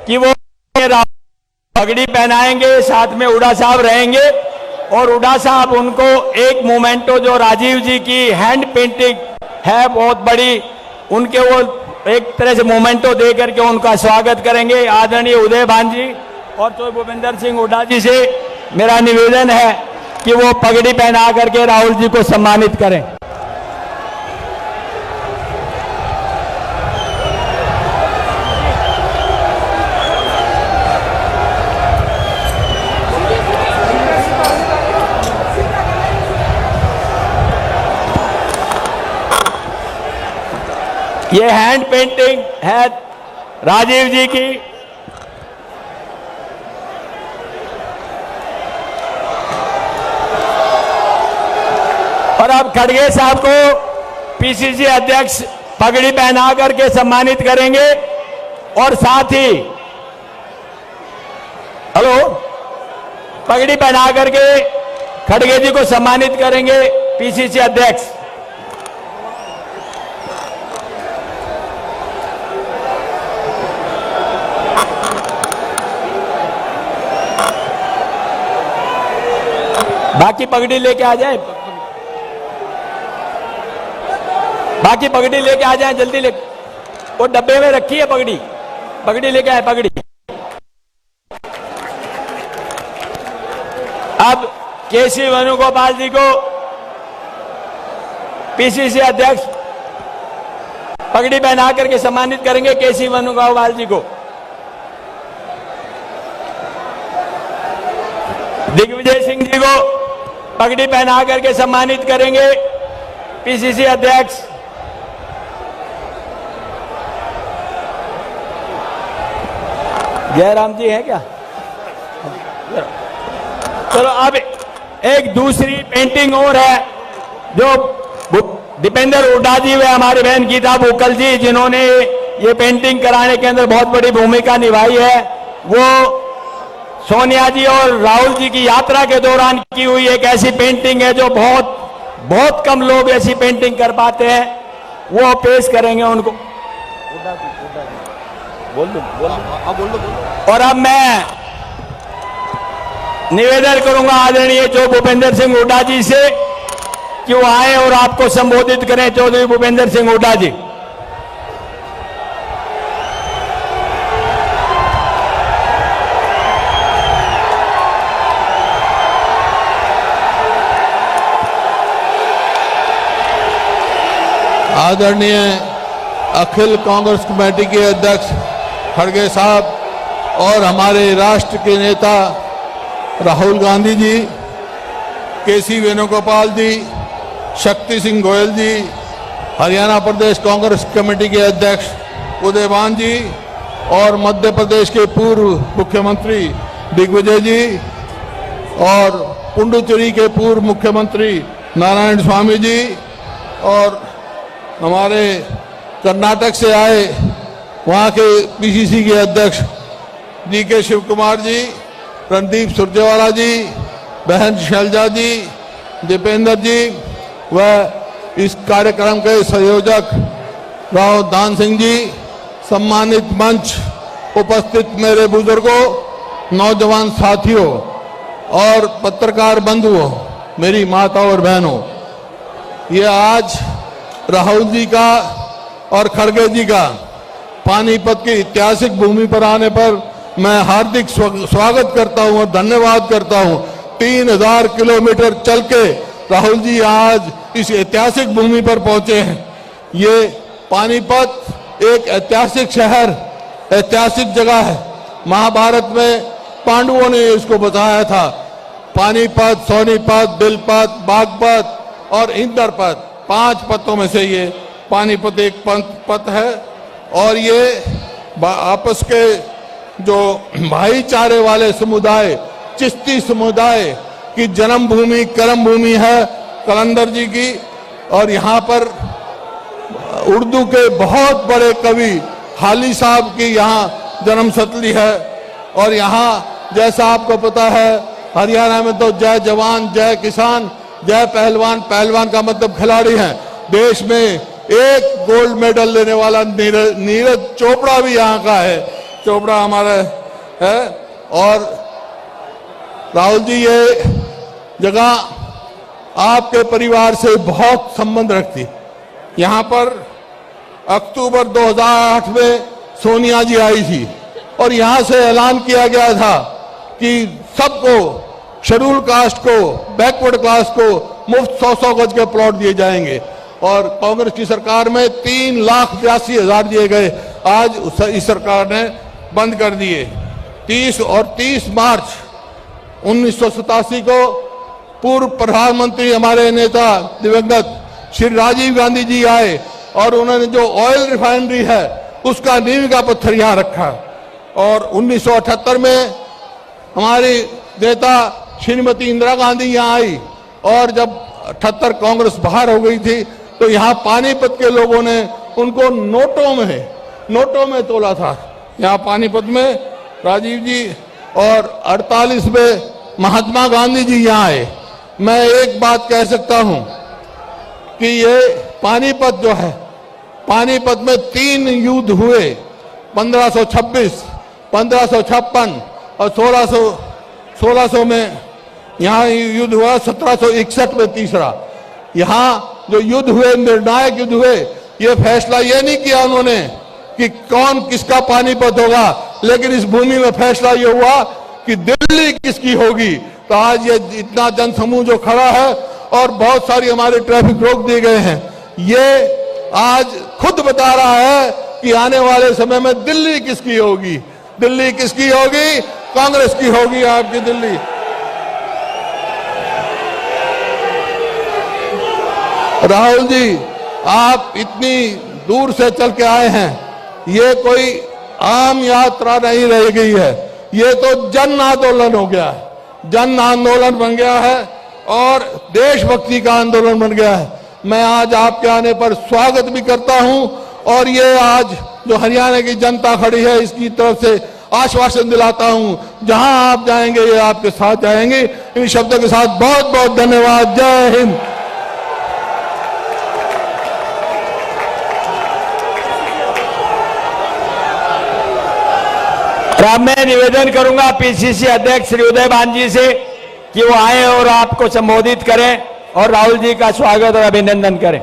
कि वो पगड़ी पहनाएंगे, साथ में हुड्डा साहब रहेंगे और हुड्डा साहब उनको एक मोमेंटो जो राजीव जी की हैंड पेंटिंग है बहुत बड़ी, उनके वो एक तरह से मोमेंटो दे करके उनका स्वागत करेंगे। आदरणीय उदय भान जी और तो भूपेंद्र सिंह हुड्डा जी से मेरा निवेदन है कि वो पगड़ी पहना करके राहुल जी को सम्मानित करें। ये हैंड पेंटिंग है राजीव जी की। और अब खड़गे साहब को पीसीसी अध्यक्ष पगड़ी पहना करके सम्मानित करेंगे और साथ ही पगड़ी पहना करके खड़गे जी को सम्मानित करेंगे पीसीसी अध्यक्ष। बाकी पगड़ी लेके आ जाए, बाकी पगड़ी लेके आ जाए जल्दी। वो डब्बे में रखी है पगड़ी, पगड़ी लेके आए पगड़ी। अब केसी वेणुगोपाल जी को पीसीसी अध्यक्ष पगड़ी पहना करके सम्मानित करेंगे केसी वेणुगोपाल जी को। दिग्विजय सिंह जी को पगड़ी पहना करके सम्मानित करेंगे पीसीसी अध्यक्ष। जयराम जी हैं क्या? चलो अब एक दूसरी पेंटिंग और है जो दीपेंद्र हुड्डा जी व हमारी बहन गीता भूकल जी जिन्होंने ये पेंटिंग कराने के अंदर बहुत बड़ी भूमिका निभाई है। वो सोनिया जी और राहुल जी की यात्रा के दौरान की हुई एक ऐसी पेंटिंग है जो बहुत कम लोग ऐसी पेंटिंग कर पाते हैं। वो पेश करेंगे उनको। बोल दो। और अब मैं निवेदन करूंगा आदरणीय जो भूपेंद्र सिंह हुड्डा जी से कि वो आए और आपको संबोधित करें। चौधरी भूपेंद्र सिंह हुड्डा जी। आदरणीय अखिल कांग्रेस कमेटी के अध्यक्ष खड़गे साहब और हमारे राष्ट्र के नेता राहुल गांधी जी, केसी वेणुगोपाल जी, शक्ति सिंह गोयल जी, हरियाणा प्रदेश कांग्रेस कमेटी के अध्यक्ष उदय भान जी और मध्य प्रदेश के पूर्व मुख्यमंत्री दिग्विजय जी और पुडुचेरी के पूर्व मुख्यमंत्री नारायण स्वामी जी और हमारे कर्नाटक से आए वहाँ के पीसीसी के अध्यक्ष डीके शिव कुमार जी, रणदीप सुरजेवाला जी, बहन शैलजा जी, दीपेंद्र जी व इस कार्यक्रम के संयोजक राव दान सिंह जी, सम्मानित मंच उपस्थित मेरे बुजुर्गों, नौजवान साथियों और पत्रकार बंधुओं, मेरी माता और बहनों, ये आज राहुल जी का और खड़गे जी का पानीपत की ऐतिहासिक भूमि पर आने पर मैं हार्दिक स्वागत करता हूं और धन्यवाद करता हूं। 3000 किलोमीटर चल के राहुल जी आज इस ऐतिहासिक भूमि पर पहुंचे हैं। ये पानीपत एक ऐतिहासिक शहर, ऐतिहासिक जगह है। महाभारत में पांडवों ने इसको बताया था। पानीपत, सोनीपत, बिलपत, बागपत और इंद्रपत, 5 पतों में से ये पानीपत एक पत है। और ये आपस के जो भाईचारे वाले समुदाय, चिश्ती समुदाय की जन्मभूमि, कर्म भूमि है कलंदर जी की। और यहाँ पर उर्दू के बहुत बड़े कवि हाली साहब की यहाँ जन्मस्थली है। और यहाँ जैसा आपको पता है हरियाणा में तो जय जवान जय किसान जय पहलवान, पहलवान का मतलब खिलाड़ी है। देश में एक गोल्ड मेडल लेने वाला नीरज चोपड़ा भी यहाँ का है। चोपड़ा हमारा है। और राहुल जी, ये जगह आपके परिवार से बहुत संबंध रखती। यहाँ पर अक्टूबर 2008 में सोनिया जी आई थी और यहाँ से ऐलान किया गया था कि सबको, शेड्यूल कास्ट को, बैकवर्ड क्लास को मुफ्त 100-100 गज के प्लॉट दिए जाएंगे। और कांग्रेस की सरकार में 3,82,000 दिए गए। आज इस सरकार ने बंद कर दिए। 30 मार्च 1987 को पूर्व प्रधानमंत्री, हमारे नेता दिवंगत श्री राजीव गांधी जी आए और उन्होंने जो ऑयल रिफाइनरी है उसका नींव का पत्थर यहां रखा। और 1978 में हमारी नेता श्रीमती इंदिरा गांधी यहां आई और जब 78 कांग्रेस बाहर हो गई थी तो यहाँ पानीपत के लोगों ने उनको नोटों में तोला था। यहाँ पानीपत में राजीव जी और 48 में महात्मा गांधी जी यहाँ आए। मैं एक बात कह सकता हूं कि ये पानीपत जो है, पानीपत में 3 युद्ध हुए, 1526, 1556 और 1600 में यहाँ युद्ध हुआ, 1761 में तीसरा। यहाँ जो युद्ध हुए, निर्णायक युद्ध हुए, ये फैसला ये नहीं किया उन्होंने कि कौन किसका पानीपत होगा, लेकिन इस भूमि में फैसला ये हुआ कि दिल्ली किसकी होगी। तो आज ये इतना जनसमूह जो खड़ा है और बहुत सारी हमारे ट्रैफिक रोक दिए गए हैं, ये आज खुद बता रहा है कि आने वाले समय में दिल्ली किसकी होगी। दिल्ली किसकी होगी? कांग्रेस की होगी आपकी दिल्ली। राहुल जी, आप इतनी दूर से चल के आए हैं, ये कोई आम यात्रा नहीं रह गई है, ये तो जन आंदोलन हो गया है, जन आंदोलन बन गया है और देशभक्ति का आंदोलन बन गया है। मैं आज आपके आने पर स्वागत भी करता हूं और ये आज जो हरियाणा की जनता खड़ी है इसकी तरफ से आश्वासन दिलाता हूं, जहां आप जाएंगे ये आपके साथ जाएंगे। इन शब्दों के साथ बहुत बहुत धन्यवाद। जय हिंद। अब मैं निवेदन करूंगा पीसीसी अध्यक्ष श्री उदय भान जी से कि वो आए और आपको संबोधित करें और राहुल जी का स्वागत और अभिनंदन करें।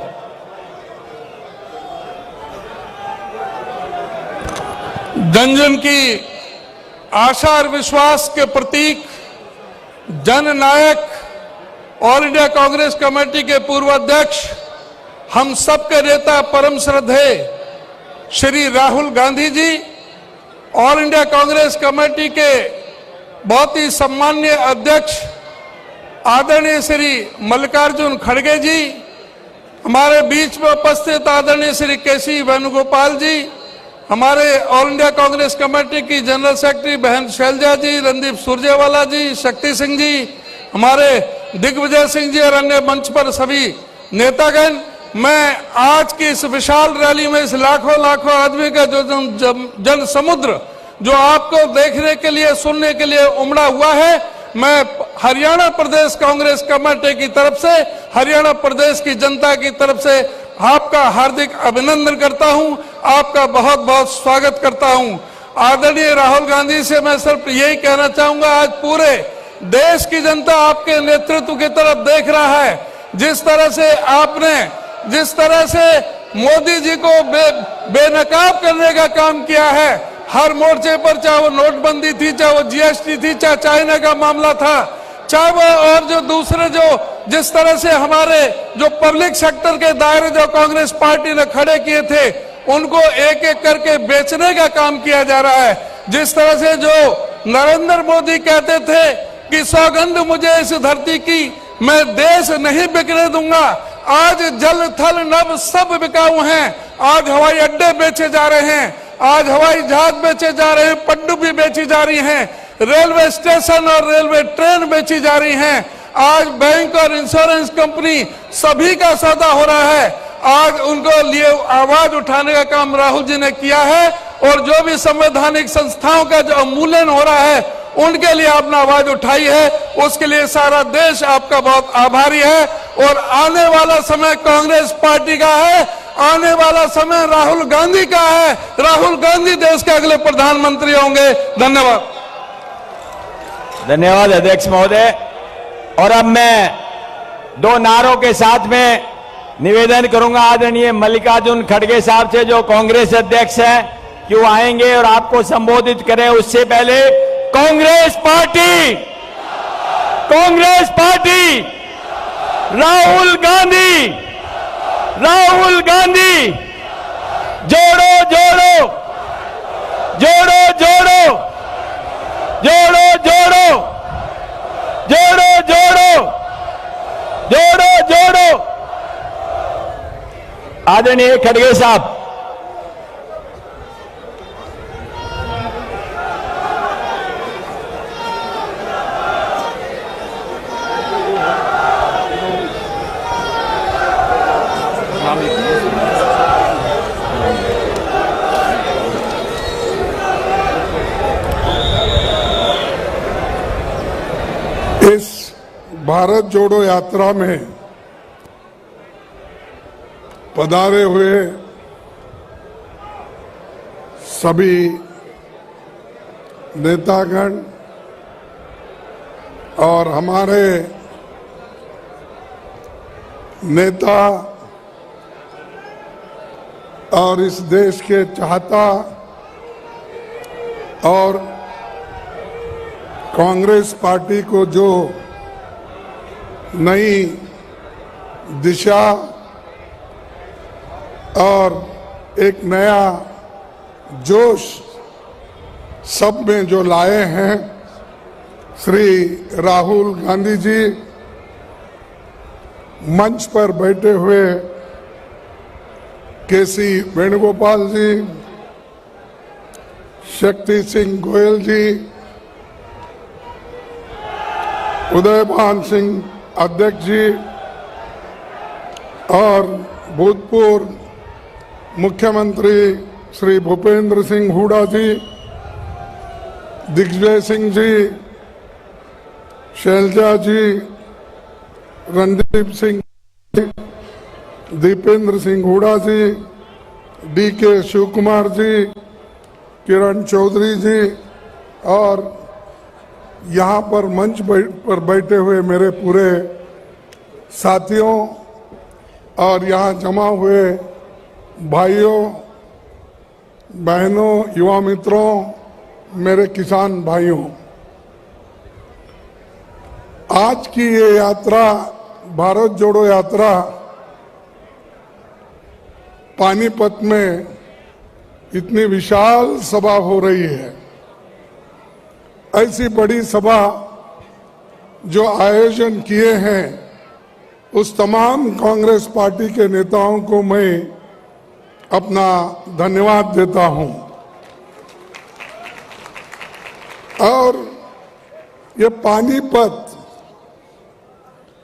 जन जन की आशा और विश्वास के प्रतीक, जननायक, ऑल इंडिया कांग्रेस कमेटी के पूर्व अध्यक्ष, हम सबके नेता, परम श्रद्धेय Shri Rahul Gandhi ji, all India Congress committee के बहुत ही सम्माननीय अध्यक्ष आदरणीय श्री मल्लिकार्जुन खड़गे जी, हमारे बीच में उपस्थित आदरणीय श्री केसी वेणुगोपाल जी, हमारे ऑल इंडिया कांग्रेस कमेटी की जनरल सेक्रेटरी बहन शैलजा जी, रणदीप सुरजेवाला जी, शक्ति सिंह जी, हमारे दिग्विजय सिंह जी और अन्य मंच पर सभी नेतागण। मैं आज की इस विशाल रैली में इस लाखों आदमी का जो जन समुद्र जो आपको देखने के लिए, सुनने के लिए उमड़ा हुआ है, मैं हरियाणा प्रदेश कांग्रेस कमेटी की तरफ से, हरियाणा प्रदेश की जनता की तरफ से आपका हार्दिक अभिनंदन करता हूं, आपका बहुत बहुत स्वागत करता हूं। आदरणीय राहुल गांधी से मैं सिर्फ यही कहना चाहूंगा, आज पूरे देश की जनता आपके नेतृत्व की तरफ देख रहा है। जिस तरह से मोदी जी को बेनकाब करने का काम किया है, हर मोर्चे पर, चाहे वो नोटबंदी थी, चाहे वो जीएसटी थी, चाहे चाइना का मामला था, चाहे वो और जो दूसरे जिस तरह से हमारे जो पब्लिक सेक्टर के दायरे जो कांग्रेस पार्टी ने खड़े किए थे, उनको एक एक करके बेचने का काम किया जा रहा है। जिस तरह से जो नरेंद्र मोदी कहते थे कि सौगंध मुझे इस धरती की, मैं देश नहीं बिकने दूंगा, आज जल थल नभ सब बिकाऊ हैं। आज हवाई अड्डे बेचे जा रहे हैं, आज हवाई जहाज बेचे जा रहे हैं, पनडुब्बी बेची जा रही हैं, रेलवे स्टेशन और रेलवे ट्रेन बेची जा रही हैं, आज बैंक और इंश्योरेंस कंपनी सभी का सौदा हो रहा है। आज उनको लिए आवाज उठाने का काम राहुल जी ने किया है और जो भी संवैधानिक संस्थाओं का जो अवमूल्यन हो रहा है उनके लिए आपने आवाज उठाई है, उसके लिए सारा देश आपका बहुत आभारी है। और आने वाला समय कांग्रेस पार्टी का है, आने वाला समय राहुल गांधी का है। राहुल गांधी देश के अगले प्रधानमंत्री होंगे। धन्यवाद। धन्यवाद अध्यक्ष महोदय। और अब मैं दो नारों के साथ में निवेदन करूंगा आदरणीय मल्लिकार्जुन खड़गे साहब से, जो कांग्रेस अध्यक्ष हैं, कि वो आएंगे और आपको संबोधित करें। उससे पहले कांग्रेस पार्टी, कांग्रेस पार्टी, राहुल गांधी, राहुल गांधी, जोड़ो जोड़ो, जोड़ो जोड़ो, जोड़ो जोड़ो, जोड़ो जोड़ो, जोड़ो जोड़ो। आदरणीय खड़गे साहब। इस भारत जोड़ो यात्रा में पधारे हुए सभी नेतागण और हमारे नेता और इस देश के चाहता और कांग्रेस पार्टी को जो नई दिशा और एक नया जोश सब में जो लाए हैं श्री राहुल गांधी जी, मंच पर बैठे हुए केसी वेणुगोपाल जी, शक्ति सिंह गोयल जी, उदयभान सिंह अध्यक्ष जी और भूतपूर्व मुख्यमंत्री श्री भूपेंद्र सिंह हुड्डा जी, दिग्विजय सिंह जी, शैलजा जी, रणदीप सिंह जी, दीपेंद्र सिंह हुड्डा जी, डीके शिव कुमार जी, किरण चौधरी जी और यहाँ पर मंच पर बैठे हुए मेरे पूरे साथियों और यहाँ जमा हुए भाइयों बहनों, युवा मित्रों, मेरे किसान भाइयों, आज की ये यात्रा, भारत जोड़ो यात्रा, पानीपत में इतनी विशाल सभा हो रही है। ऐसी बड़ी सभा जो आयोजन किए हैं उस तमाम कांग्रेस पार्टी के नेताओं को मैं अपना धन्यवाद देता हूं। और ये पानीपत,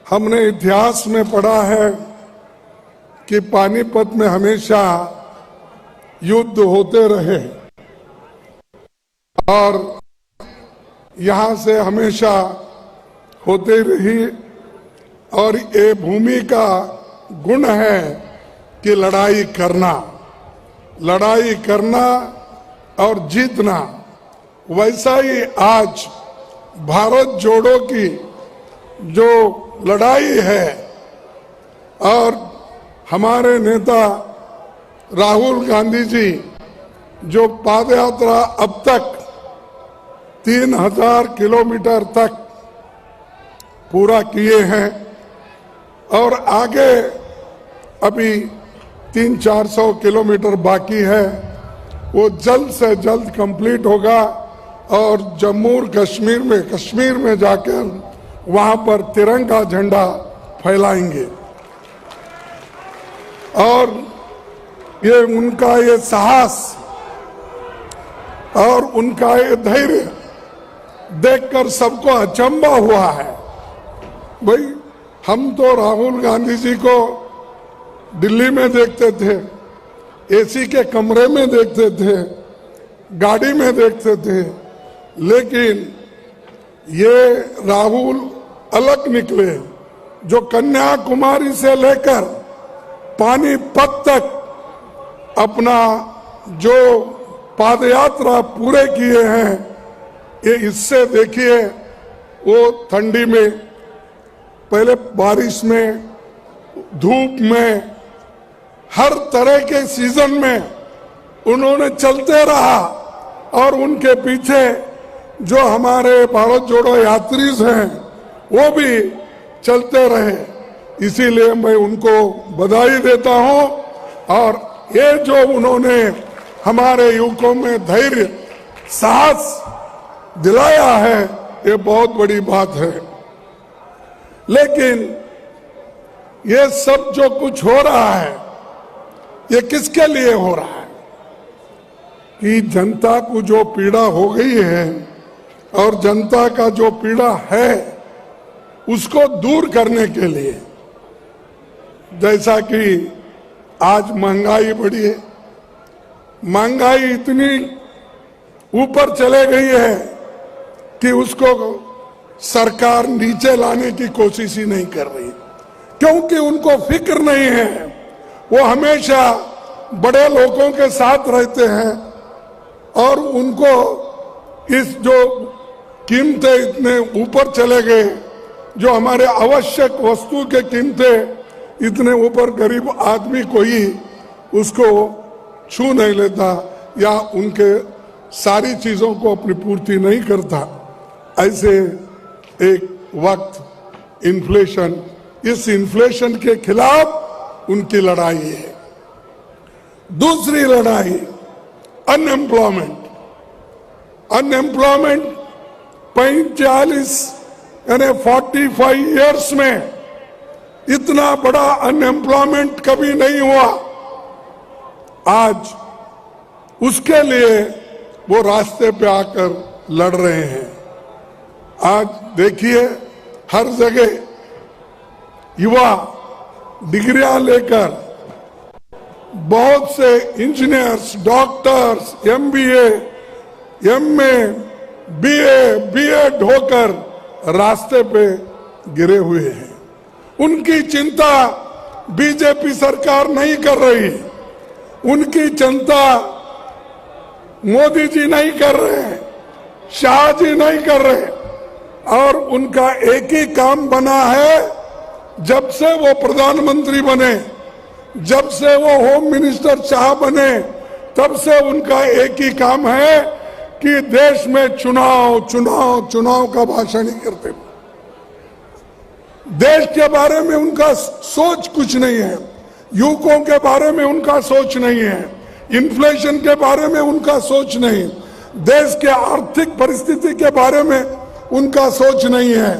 हमने इतिहास में पढ़ा है कि पानीपत में हमेशा युद्ध होते रहे और यहाँ से हमेशा होते रही, और ये भूमि का गुण है कि लड़ाई करना और जीतना। वैसा ही आज भारत जोड़ो की जो लड़ाई है और हमारे नेता राहुल गांधी जी जो पादयात्रा अब तक 3000 किलोमीटर तक पूरा किए हैं और आगे अभी 300-400 किलोमीटर बाकी है, वो जल्द से जल्द कंप्लीट होगा और जम्मू और कश्मीर में जाकर वहां पर तिरंगा झंडा फैलाएंगे। और ये उनका ये साहस और उनका ये धैर्य देखकर सबको अचंभा हुआ है। भाई, हम तो राहुल गांधी जी को दिल्ली में देखते थे, एसी के कमरे में देखते थे, गाड़ी में देखते थे, लेकिन ये राहुल अलग निकले, जो कन्याकुमारी से लेकर पानीपत तक अपना जो पादयात्रा पूरे किए हैं, ये इससे देखिए वो ठंडी में, पहले बारिश में, धूप में, हर तरह के सीजन में उन्होंने चलते रहा और उनके पीछे जो हमारे भारत जोड़ो यात्री हैं वो भी चलते रहे। इसीलिए मैं उनको बधाई देता हूं और ये जो उन्होंने हमारे युवकों में धैर्य साहस दिलाया है ये बहुत बड़ी बात है। लेकिन ये सब जो कुछ हो रहा है ये किसके लिए हो रहा है? कि जनता को जो पीड़ा हो गई है और जनता का जो पीड़ा है उसको दूर करने के लिए, जैसा कि आज महंगाई बढ़ी है, महंगाई इतनी ऊपर चले गई है कि उसको सरकार नीचे लाने की कोशिश ही नहीं कर रही, क्योंकि उनको फिक्र नहीं है। वो हमेशा बड़े लोगों के साथ रहते हैं और उनको इस जो कीमतें इतने ऊपर चले गए, जो हमारे आवश्यक वस्तु के कीमतें इतने ऊपर, गरीब आदमी कोई उसको छू नहीं लेता या उनके सारी चीजों को अपनी पूर्ति नहीं करता। ऐसे एक वक्त इन्फ्लेशन, इस इन्फ्लेशन के खिलाफ उनकी लड़ाई है। दूसरी लड़ाई अनएम्प्लॉयमेंट। अनएम्प्लॉयमेंट 45 यानी 45 इयर्स में इतना बड़ा अनएम्प्लॉयमेंट कभी नहीं हुआ। आज उसके लिए वो रास्ते पे आकर लड़ रहे हैं। आज देखिए हर जगह युवा डिग्रियां लेकर बहुत से engineers, doctors, MBA, MA, BA, BEd होकर रास्ते पे गिरे हुए हैं। उनकी चिंता बीजेपी सरकार नहीं कर रही, उनकी चिंता मोदी जी नहीं कर रहे, शाह जी नहीं कर रहे, और उनका एक ही काम बना है, जब से वो प्रधानमंत्री बने, जब से वो होम मिनिस्टर शाह बने, तब से उनका एक ही काम है कि देश में चुनाव चुनाव चुनाव का भाषण ही करते। देश के बारे में उनका सोच कुछ नहीं है, युवकों के बारे में उनका सोच नहीं है, इन्फ्लेशन के बारे में उनका सोच नहीं, देश के आर्थिक परिस्थिति के बारे में उनका सोच नहीं है।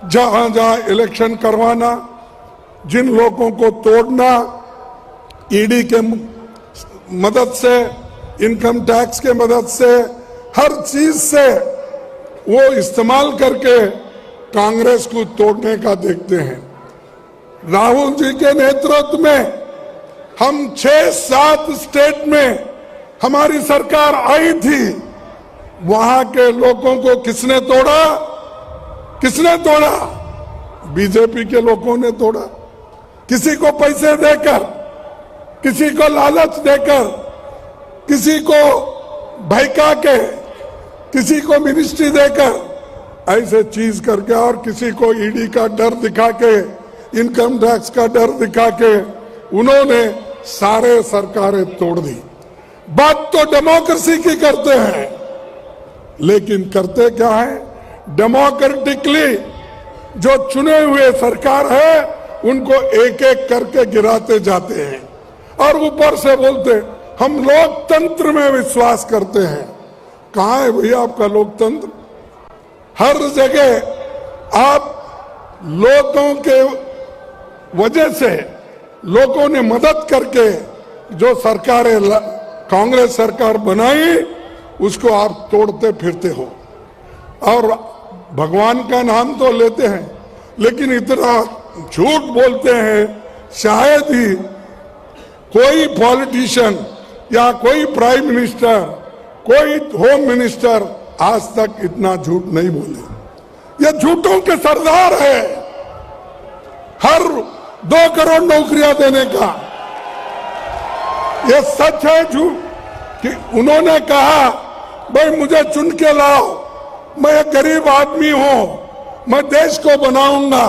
जहां जहां इलेक्शन करवाना, जिन लोगों को तोड़ना, ईडी के मदद से, इनकम टैक्स के मदद से, हर चीज से वो इस्तेमाल करके कांग्रेस को तोड़ने का देखते हैं। राहुल जी के नेतृत्व में हम 6-7 स्टेट में हमारी सरकार आई थी, वहां के लोगों को किसने तोड़ा? किसने तोड़ा? बीजेपी के लोगों ने तोड़ा। किसी को पैसे देकर, किसी को लालच देकर, किसी को भड़का के, किसी को मिनिस्ट्री देकर, ऐसे चीज करके, और किसी को ईडी का डर दिखा के, इनकम टैक्स का डर दिखा के उन्होंने सारे सरकारें तोड़ दी। बात तो डेमोक्रेसी की करते हैं, लेकिन करते क्या है? डेमोक्रेटिकली जो चुने हुए सरकार है उनको एक एक करके गिराते जाते हैं और ऊपर से बोलते हम लोकतंत्र में विश्वास करते हैं। कहां है भैया आपका लोकतंत्र? हर जगह आप लोगों के वजह से, लोगों ने मदद करके जो सरकारें कांग्रेस सरकार बनाई उसको आप तोड़ते फिरते हो और भगवान का नाम तो लेते हैं, लेकिन इतना झूठ बोलते हैं। शायद ही कोई पॉलिटिशियन या कोई प्राइम मिनिस्टर, कोई होम मिनिस्टर आज तक इतना झूठ नहीं बोले। ये झूठों के सरदार है। हर 2 करोड़ नौकरियां देने का ये सच है झूठ कि उन्होंने कहा भाई मुझे चुन के लाओ, मैं एक गरीब आदमी हूं, मैं देश को बनाऊंगा,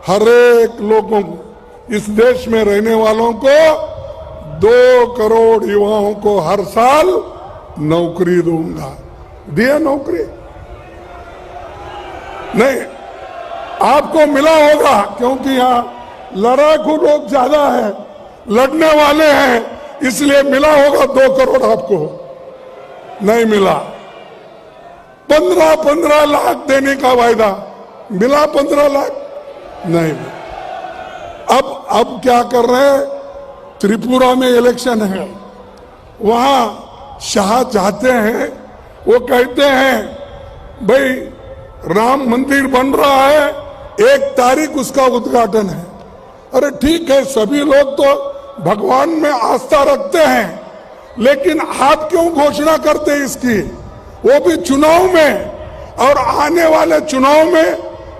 हर एक लोगों को, इस देश में रहने वालों को 2 करोड़ युवाओं को हर साल नौकरी दूंगा। दिया नौकरी? नहीं, आपको मिला होगा क्योंकि यहां लड़ाकू लोग ज्यादा है, लड़ने वाले हैं, इसलिए मिला होगा 2 करोड़ आपको। नहीं मिला। 15 लाख देने का वायदा मिला, 15 लाख नहीं मिला। अब क्या कर रहे हैं? त्रिपुरा में इलेक्शन है, वहां शाह चाहते हैं, वो कहते हैं भाई राम मंदिर बन रहा है, 1 तारीख उसका उद्घाटन है। अरे ठीक है, सभी लोग तो भगवान में आस्था रखते हैं, लेकिन आप क्यों घोषणा करते इसकी? वो भी चुनाव में, और आने वाले चुनाव में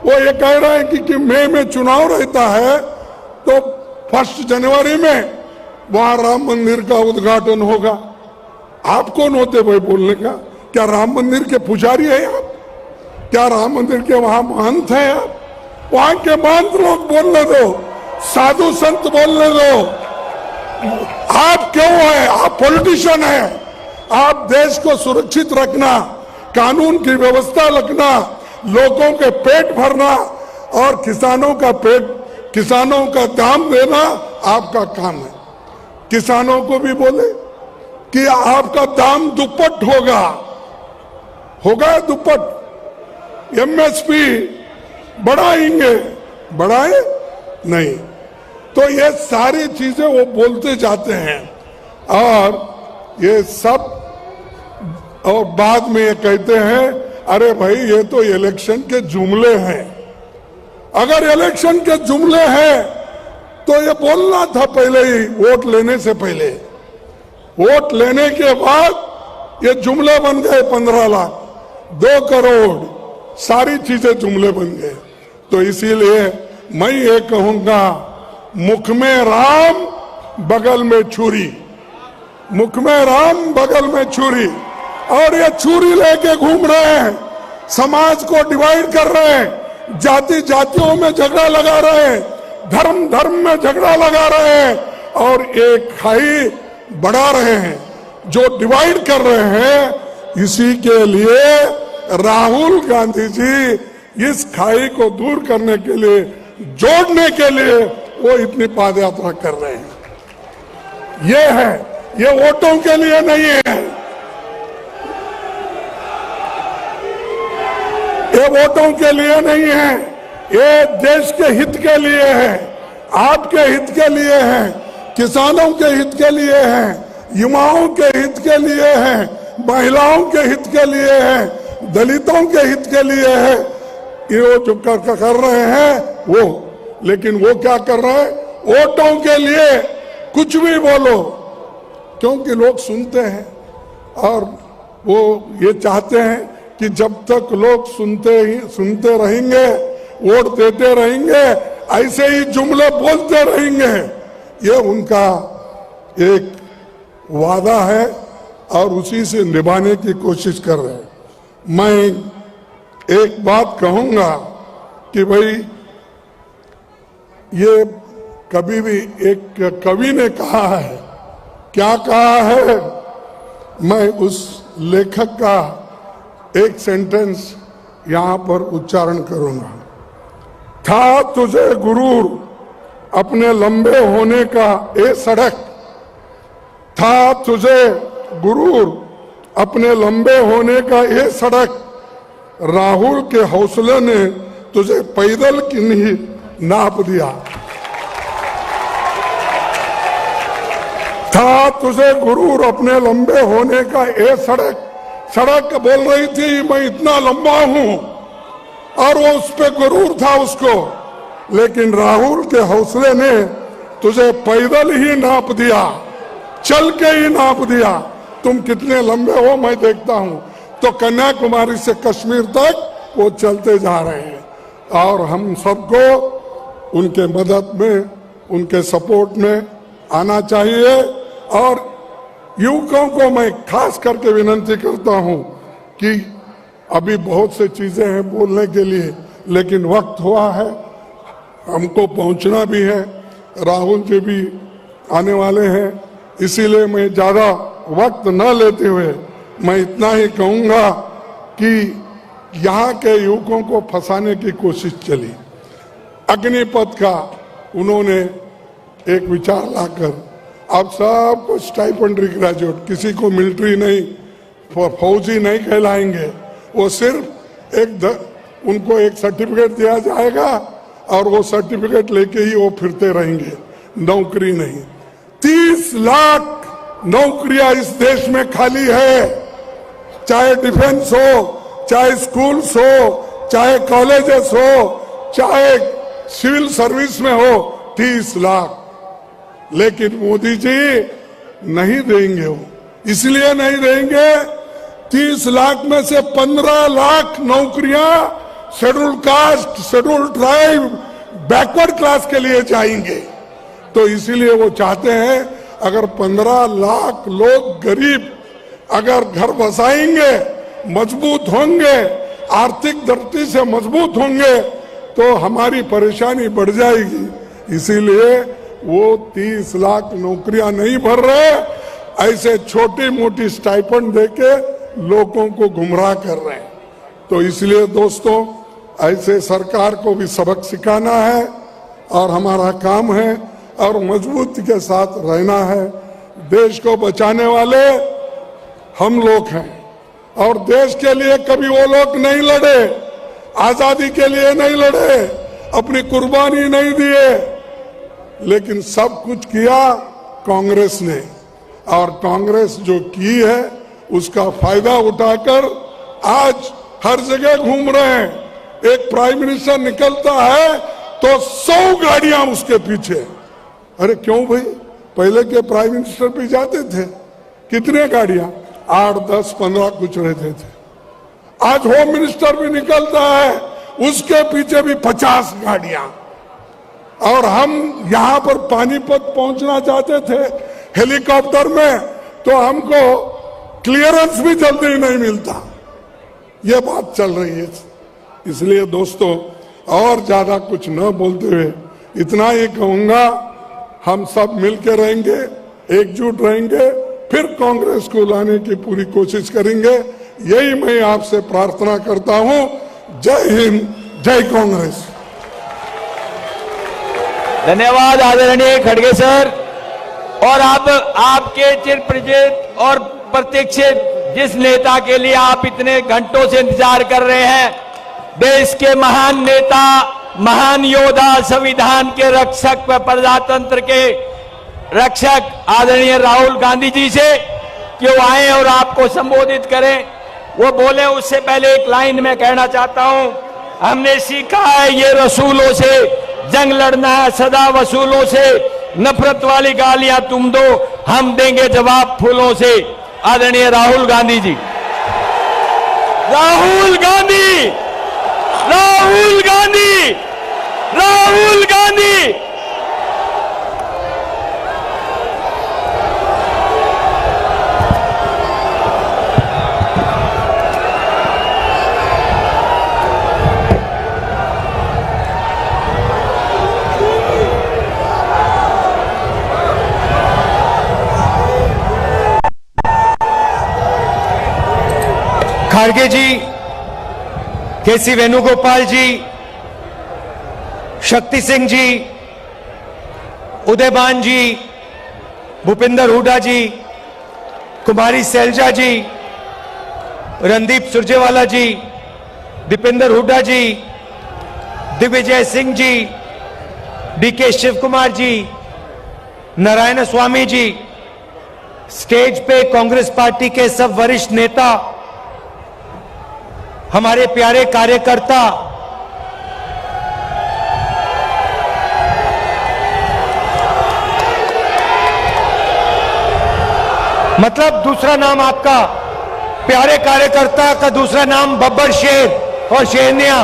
वो ये कह रहे हैं कि मई में चुनाव रहता है, तो 1 जनवरी में वहां राम मंदिर का उद्घाटन होगा। आप कौन होते भाई बोलने का? क्या राम मंदिर के पुजारी है आप? क्या राम मंदिर के वहां महंत हैं आप? वहां के महंत लोग बोलने दो, साधु संत बोलने दो। आप क्यों है? आप पॉलिटिशियन है। आप देश को सुरक्षित रखना, कानून की व्यवस्था रखना, लोगों के पेट भरना और किसानों का दाम देना आपका काम है। किसानों को भी बोले कि आपका दाम दुप्पट होगा दुप्पट। एमएसपी बढ़ाएंगे, बढ़ाए नहीं। तो ये सारी चीजें वो बोलते जाते हैं, और ये सब, और बाद में ये कहते हैं अरे भाई ये तो इलेक्शन के जुमले हैं। अगर इलेक्शन के जुमले हैं तो ये बोलना था पहले ही, वोट लेने से पहले। वोट लेने के बाद ये जुमले बन गए, 15 लाख, 2 करोड़, सारी चीजें जुमले बन गए। तो इसीलिए मैं ये कहूंगा, मुख में राम बगल में छुरी, मुख में राम बगल में छुरी, और ये छुरी लेके घूम रहे हैं, समाज को डिवाइड कर रहे हैं, जातियों में झगड़ा लगा रहे हैं, धर्म में झगड़ा लगा रहे हैं, और एक खाई बढ़ा रहे हैं। जो डिवाइड कर रहे हैं, इसी के लिए राहुल गांधी जी इस खाई को दूर करने के लिए, जोड़ने के लिए वो इतनी पादयात्रा कर रहे हैं। ये है, ये वोटों के लिए नहीं है, ये वोटों के लिए नहीं है, ये देश के हित के लिए है, आपके हित के लिए है, किसानों के हित के लिए है, युवाओं के हित के लिए है, महिलाओं के हित के लिए है, दलितों के हित के लिए है। ये जो कर रहे हैं वो, लेकिन वो क्या कर रहे हैं? वोटों के लिए कुछ भी बोलो, क्योंकि लोग सुनते हैं, और वो ये चाहते हैं कि जब तक लोग सुनते रहेंगे, वोट देते रहेंगे, ऐसे ही जुमले बोलते रहेंगे। ये उनका एक वादा है और उसी से निभाने की कोशिश कर रहे हैं। मैं एक बात कहूंगा कि भाई ये कभी भी, एक कवि ने कहा है, क्या कहा है, मैं उस लेखक का एक सेंटेंस यहां पर उच्चारण करूंगा। था तुझे गुरूर अपने लंबे होने का ए सड़क, था तुझे गुरूर अपने लंबे होने का ये सड़क, राहुल के हौसले ने तुझे पैदल की नहीं नाप दिया। था तुझे गुरूर अपने लंबे होने का ये सड़क, सड़क बोल रही थी मैं इतना लंबा हूं, और वो उस पे गुरूर था उसको, लेकिन राहुल के हौसले ने तुझे पैदल ही नाप दिया, चल के ही नाप दिया। तुम कितने लंबे हो मैं देखता हूं। तो कन्याकुमारी से कश्मीर तक वो चलते जा रहे हैं, और हम सबको उनके मदद में, उनके सपोर्ट में आना चाहिए। और युवकों को मैं खास करके विनती करता हूं कि अभी बहुत से चीजें हैं बोलने के लिए, लेकिन वक्त हुआ है, हमको पहुंचना भी है, राहुल जी भी आने वाले हैं, इसीलिए मैं ज्यादा वक्त न लेते हुए मैं इतना ही कहूंगा कि यहाँ के युवकों को फंसाने की कोशिश चली। अग्निपथ का उन्होंने एक विचार लाकर अब सबको स्टाइपेंडरी ग्रेजुएट, किसी को मिलिट्री नहीं, फौजी नहीं कहलाएंगे, वो सिर्फ उनको एक सर्टिफिकेट दिया जाएगा और वो सर्टिफिकेट लेके ही वो फिरते रहेंगे, नौकरी नहीं। 30 लाख नौकरियां इस देश में खाली है, चाहे डिफेंस हो, चाहे स्कूल्स हो, चाहे कॉलेजेस हो, चाहे सिविल सर्विस में हो, 30 लाख। लेकिन मोदी जी नहीं देंगे, वो इसलिए नहीं देंगे, 30 लाख में से 15 लाख नौकरियां scheduled caste, scheduled tribe, backward class के लिए जाएंगे। तो इसीलिए वो चाहते हैं अगर 15 लाख लोग गरीब अगर घर बसाएंगे, मजबूत होंगे, आर्थिक दृष्टि से मजबूत होंगे, तो हमारी परेशानी बढ़ जाएगी। इसीलिए वो 30 लाख नौकरियां नहीं भर रहे, ऐसे छोटी मोटी स्टाइपेंड देके लोगों को गुमराह कर रहे हैं। तो इसलिए दोस्तों, ऐसे सरकार को भी सबक सिखाना है और हमारा काम है और मजबूती के साथ रहना है। देश को बचाने वाले हम लोग हैं और देश के लिए कभी वो लोग नहीं लड़े, आजादी के लिए नहीं लड़े, अपनी कुर्बानी नहीं दिए, लेकिन सब कुछ किया कांग्रेस ने। और कांग्रेस जो की है उसका फायदा उठाकर आज हर जगह घूम रहे हैं। एक प्राइम मिनिस्टर निकलता है तो 100 गाड़ियां उसके पीछे। अरे क्यों भाई, पहले के प्राइम मिनिस्टर भी जाते थे, कितने गाड़ियां, 8, 10, 15 कुछ रहते थे। आज होम मिनिस्टर भी निकलता है, उसके पीछे भी 50 गाड़ियां। और हम यहां पर पानीपत पहुंचना चाहते थे हेलीकॉप्टर में, तो हमको क्लियरेंस भी जल्दी नहीं मिलता। यह बात चल रही है। इसलिए दोस्तों, और ज्यादा कुछ न बोलते हुए इतना ही कहूंगा, हम सब मिलकर रहेंगे, एकजुट रहेंगे, फिर कांग्रेस को लाने की पूरी कोशिश करेंगे। यही मैं आपसे प्रार्थना करता हूं। जय हिंद, जय कांग्रेस। धन्यवाद आदरणीय खड़गे सर। और अब आपके चिर परिचित और प्रतीक्षित जिस नेता के लिए आप इतने घंटों से इंतजार कर रहे हैं, देश के महान नेता, महान योद्धा, संविधान के रक्षक व प्रजातंत्र के रक्षक आदरणीय राहुल गांधी जी से कि वो आए और आपको संबोधित करें। वो बोले उससे पहले एक लाइन में कहना चाहता हूं, हमने सीखा है ये रसूलों से जंग लड़ना है, सदा वसूलों से, नफरत वाली गालियां तुम दो, हम देंगे जवाब फूलों से। आदरणीय राहुल गांधी जी। राहुल गांधी, राहुल गांधी, राहुल गांधी। खड़गे जी, केसी वेणुगोपाल जी, शक्ति सिंह जी, उदयबान जी, भूपिंदर हुड्डा जी, कुमारी सैलजा जी, रणदीप सुरजेवाला जी, दीपेंद्र हुड्डा जी, दिग्विजय सिंह जी, डीके शिव कुमार जी, नारायण स्वामी जी, स्टेज पे कांग्रेस पार्टी के सब वरिष्ठ नेता, हमारे प्यारे कार्यकर्ता, मतलब दूसरा नाम आपका, प्यारे कार्यकर्ता का दूसरा नाम बब्बर शेर और शेरनिया,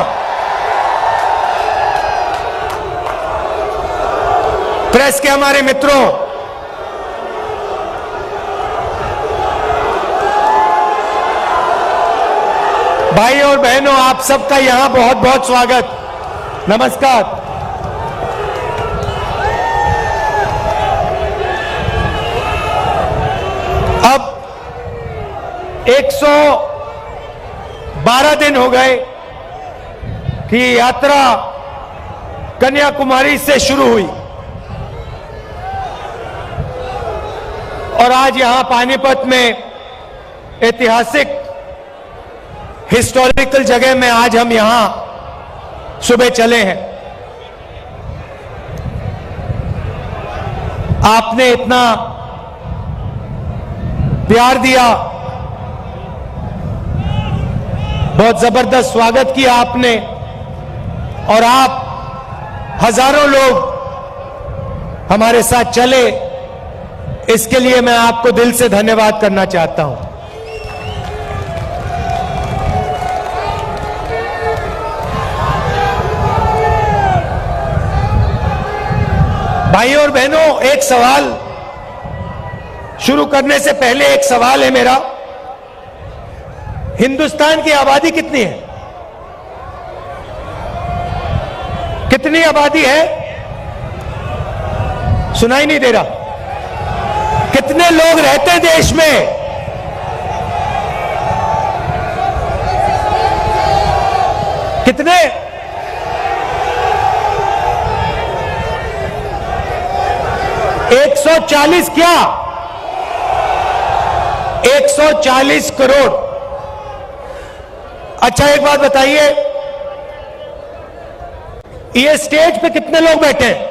प्रेस के हमारे मित्रों, भाई और बहनों, आप सबका यहां बहुत बहुत स्वागत। नमस्कार। अब 112 दिन हो गए कि यात्रा कन्याकुमारी से शुरू हुई और आज यहां पानीपत में ऐतिहासिक हिस्टोरिकल जगह में आज हम यहां सुबह चले हैं। आपने इतना प्यार दिया, बहुत जबरदस्त स्वागत किया आपने, और आप हजारों लोग हमारे साथ चले, इसके लिए मैं आपको दिल से धन्यवाद करना चाहता हूं। भाइयों और बहनों, एक सवाल शुरू करने से पहले एक सवाल है मेरा। हिंदुस्तान की आबादी कितनी है? कितनी आबादी है? सुनाई नहीं दे रहा। कितने लोग रहते हैं देश में? कितने? 140 क्या? 140 करोड़। अच्छा, एक बात बताइए, ये स्टेज पे कितने लोग बैठे हैं?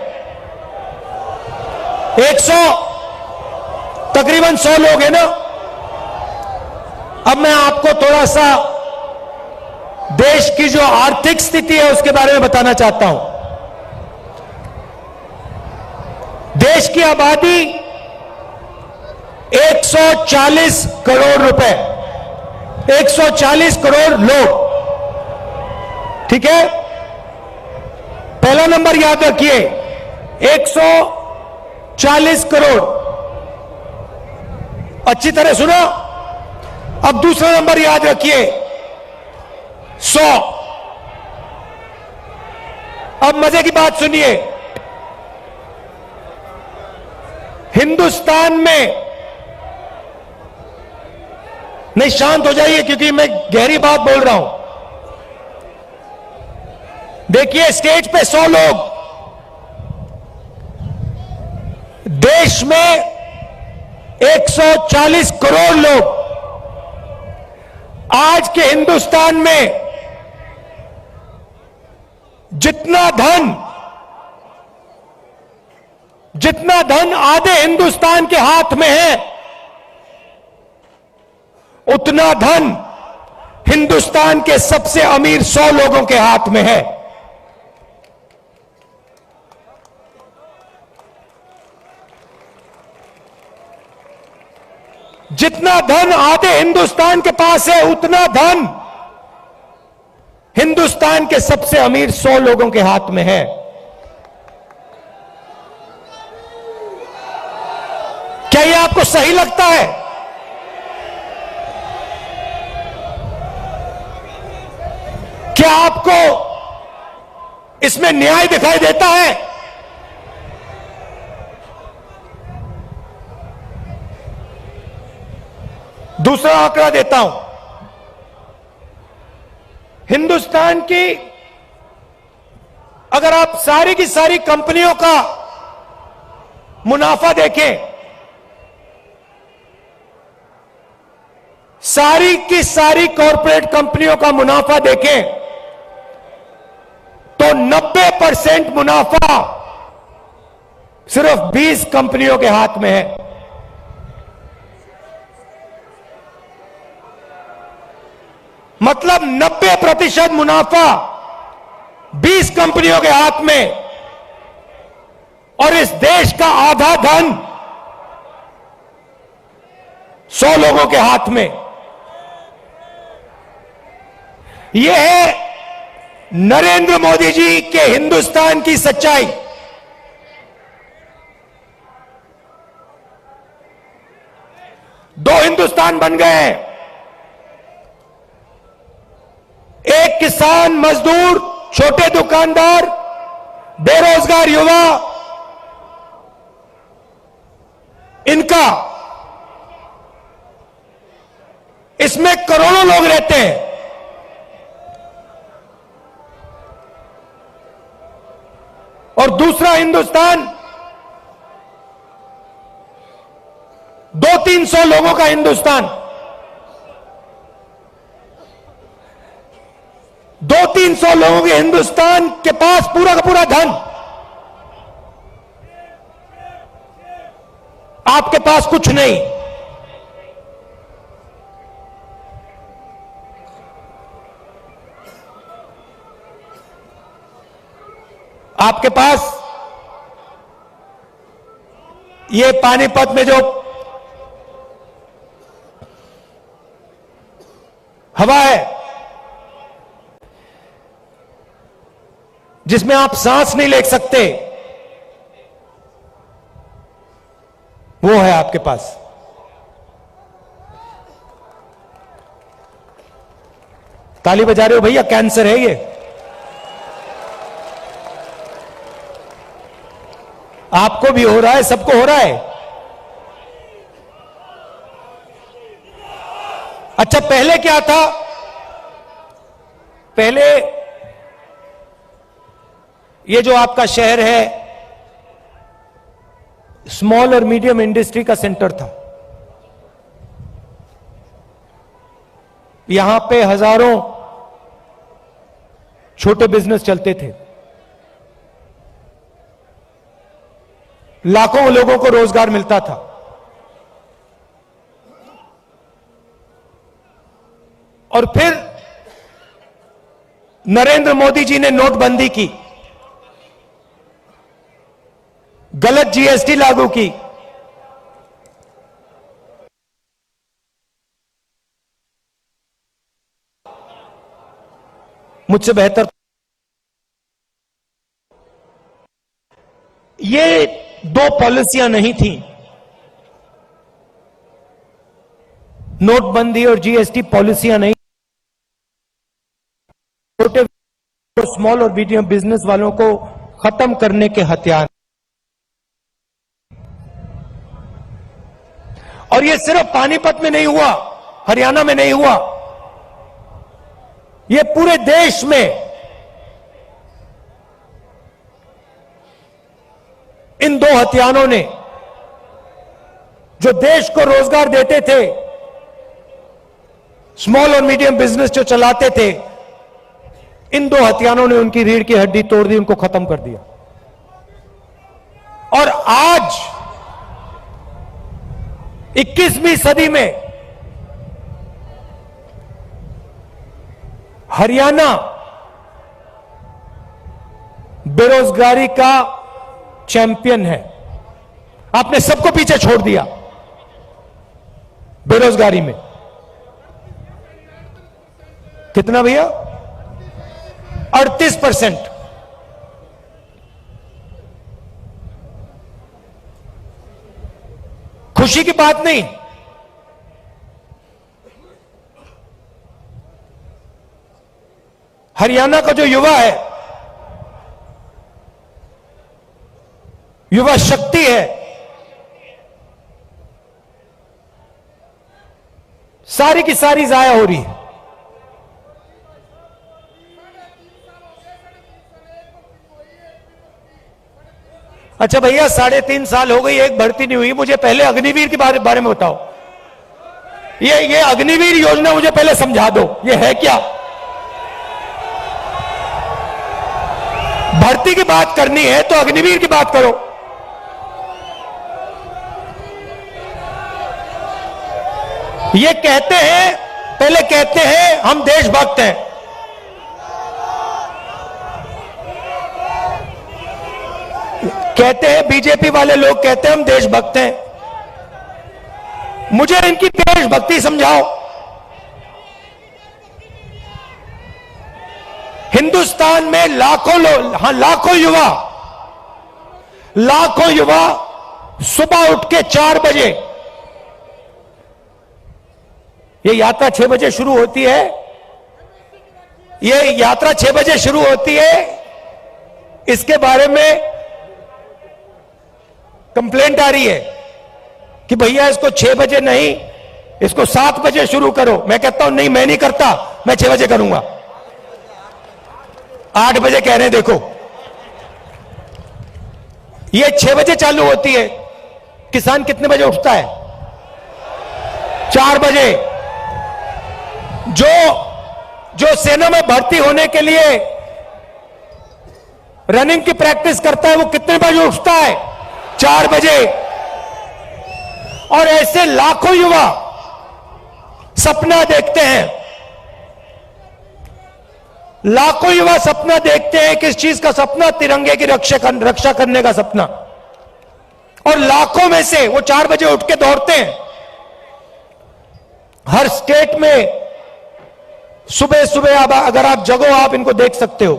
100, तकरीबन 100 लोग हैं ना। अब मैं आपको थोड़ा सा देश की जो आर्थिक स्थिति है उसके बारे में बताना चाहता हूं। देश की आबादी 140 करोड़ रुपए, 140 करोड़ लोग, ठीक है? पहला नंबर याद रखिए, 140 करोड़। अच्छी तरह सुनो। अब दूसरा नंबर याद रखिए, 100। अब मजे की बात सुनिए, हिंदुस्तान में, नहीं शांत हो जाइए क्योंकि मैं गहरी बात बोल रहा हूं। देखिए, स्टेज पे 100 लोग, देश में 140 करोड़ लोग। आज के हिंदुस्तान में जितना धन आधे हिंदुस्तान के हाथ में है, उतना धन हिंदुस्तान के सबसे अमीर 100 लोगों के हाथ में है। जितना धन आधे हिंदुस्तान के पास है, उतना धन हिंदुस्तान के सबसे अमीर 100 लोगों के हाथ में है। क्या यह आपको सही लगता है? क्या आपको इसमें न्याय दिखाई देता है? दूसरा आंकड़ा देता हूं। हिंदुस्तान की, अगर आप सारी की सारी कंपनियों का मुनाफा देखें, सारी की सारी कॉरपोरेट कंपनियों का मुनाफा देखें, तो 90% मुनाफा सिर्फ 20 कंपनियों के हाथ में है। मतलब 90% मुनाफा 20 कंपनियों के हाथ में, और इस देश का आधा धन 100 लोगों के हाथ में। यह है नरेंद्र मोदी जी के हिंदुस्तान की सच्चाई। दो हिंदुस्तान बन गए हैं। किसान, मजदूर, छोटे दुकानदार, बेरोजगार युवा, इनका, इसमें करोड़ों लोग रहते हैं। और दूसरा हिंदुस्तान 200-300 लोगों का हिंदुस्तान, 200-300 लोगों के हिंदुस्तान के पास पूरा का पूरा धन, आपके पास कुछ नहीं। आपके पास ये पानीपत में जो हवा है, जिसमें आप सांस नहीं ले सकते, वो है आपके पास। ताली बजा रहे हो भैया, कैंसर है ये। आपको भी हो रहा है, सबको हो रहा है। अच्छा, पहले क्या था? पहले ये जो आपका शहर है, स्मॉल और मीडियम इंडस्ट्री का सेंटर था। यहां पे हजारों छोटे बिजनेस चलते थे, लाखों लोगों को रोजगार मिलता था। और फिर नरेंद्र मोदी जी ने नोटबंदी की, गलत जीएसटी लागू की, मुझसे बेहतर ये दो पॉलिसियां नहीं थी, नोटबंदी और जीएसटी पॉलिसियां नहीं, छोटे स्मॉल और मीडियम बिजनेस वालों को खत्म करने के हथियार। और ये सिर्फ पानीपत में नहीं हुआ, हरियाणा में नहीं हुआ, ये पूरे देश में इन दो हथियारों ने, जो देश को रोजगार देते थे, स्मॉल और मीडियम बिजनेस जो चलाते थे, इन दो हथियारों ने उनकी रीढ़ की हड्डी तोड़ दी, उनको खत्म कर दिया। और आज 21वीं सदी में हरियाणा बेरोजगारी का चैंपियन है। आपने सबको पीछे छोड़ दिया बेरोजगारी में। कितना भैया? 38%। खुशी की बात नहीं, हरियाणा का जो युवा है, युवा शक्ति है, सारी की सारी जाया हो रही है। अच्छा भैया, 3.5 साल हो गई, एक भर्ती नहीं हुई। मुझे पहले अग्निवीर के बारे में बताओ। ये अग्निवीर योजना मुझे पहले समझा दो, ये है क्या? भर्ती की बात करनी है तो अग्निवीर की बात करो। ये कहते हैं, पहले कहते हैं हम देशभक्त हैं, कहते हैं बीजेपी वाले लोग कहते हैं हम देशभक्त हैं। मुझे इनकी देशभक्ति समझाओ। हिंदुस्तान में लाखों लोग, हाँ लाखों युवा सुबह उठ के 4 बजे, ये यात्रा 6 बजे शुरू होती है, ये यात्रा 6 बजे शुरू होती है, इसके बारे में कंप्लेंट आ रही है कि भैया इसको 6 बजे नहीं, इसको 7 बजे शुरू करो। मैं कहता हूं नहीं, मैं नहीं करता, मैं 6 बजे करूंगा। 8 बजे कह रहे हैं। देखो, ये 6 बजे चालू होती है। किसान कितने बजे उठता है? 4 बजे। जो सेना में भर्ती होने के लिए रनिंग की प्रैक्टिस करता है, वो कितने बजे उठता है? 4 बजे। और ऐसे लाखों युवा सपना देखते हैं, लाखों युवा सपना देखते हैं। किस चीज का सपना? तिरंगे की रक्षा करने का सपना। और लाखों में से वो 4 बजे उठ के दौड़ते हैं। हर स्टेट में सुबह सुबह अगर आप जगो, आप इनको देख सकते हो।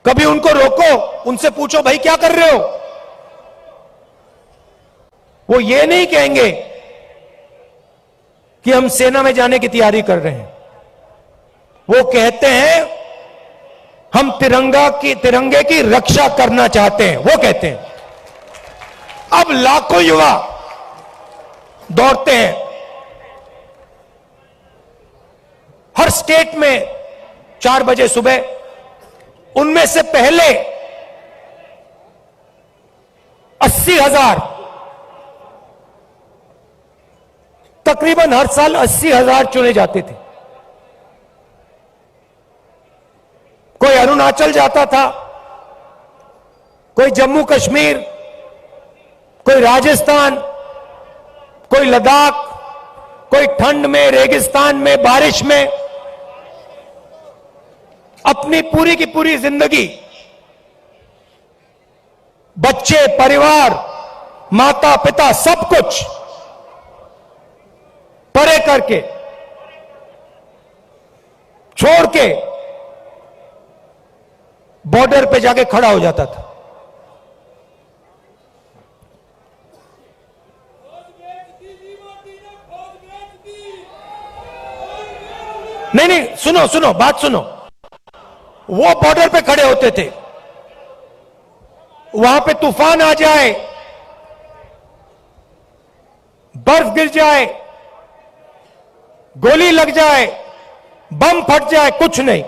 कभी उनको रोको, उनसे पूछो भाई क्या कर रहे हो? वो ये नहीं कहेंगे कि हम सेना में जाने की तैयारी कर रहे हैं। वो कहते हैं हम तिरंगे की रक्षा करना चाहते हैं, वो कहते हैं। अब लाखों युवा दौड़ते हैं हर स्टेट में 4 बजे सुबह। उनमें से पहले 80,000, तकरीबन हर साल 80,000 चुने जाते थे। कोई अरुणाचल जाता था, कोई जम्मू कश्मीर, कोई राजस्थान, कोई लद्दाख, कोई ठंड में, रेगिस्तान में, बारिश में अपनी पूरी की पूरी जिंदगी बच्चे, परिवार, माता पिता, सब कुछ परे करके, छोड़ के बॉर्डर पे जाके खड़ा हो जाता था। नहीं, सुनो, बात सुनो। वो बॉर्डर पे खड़े होते थे, वहां पे तूफान आ जाए, बर्फ गिर जाए, गोली लग जाए, बम फट जाए, कुछ नहीं।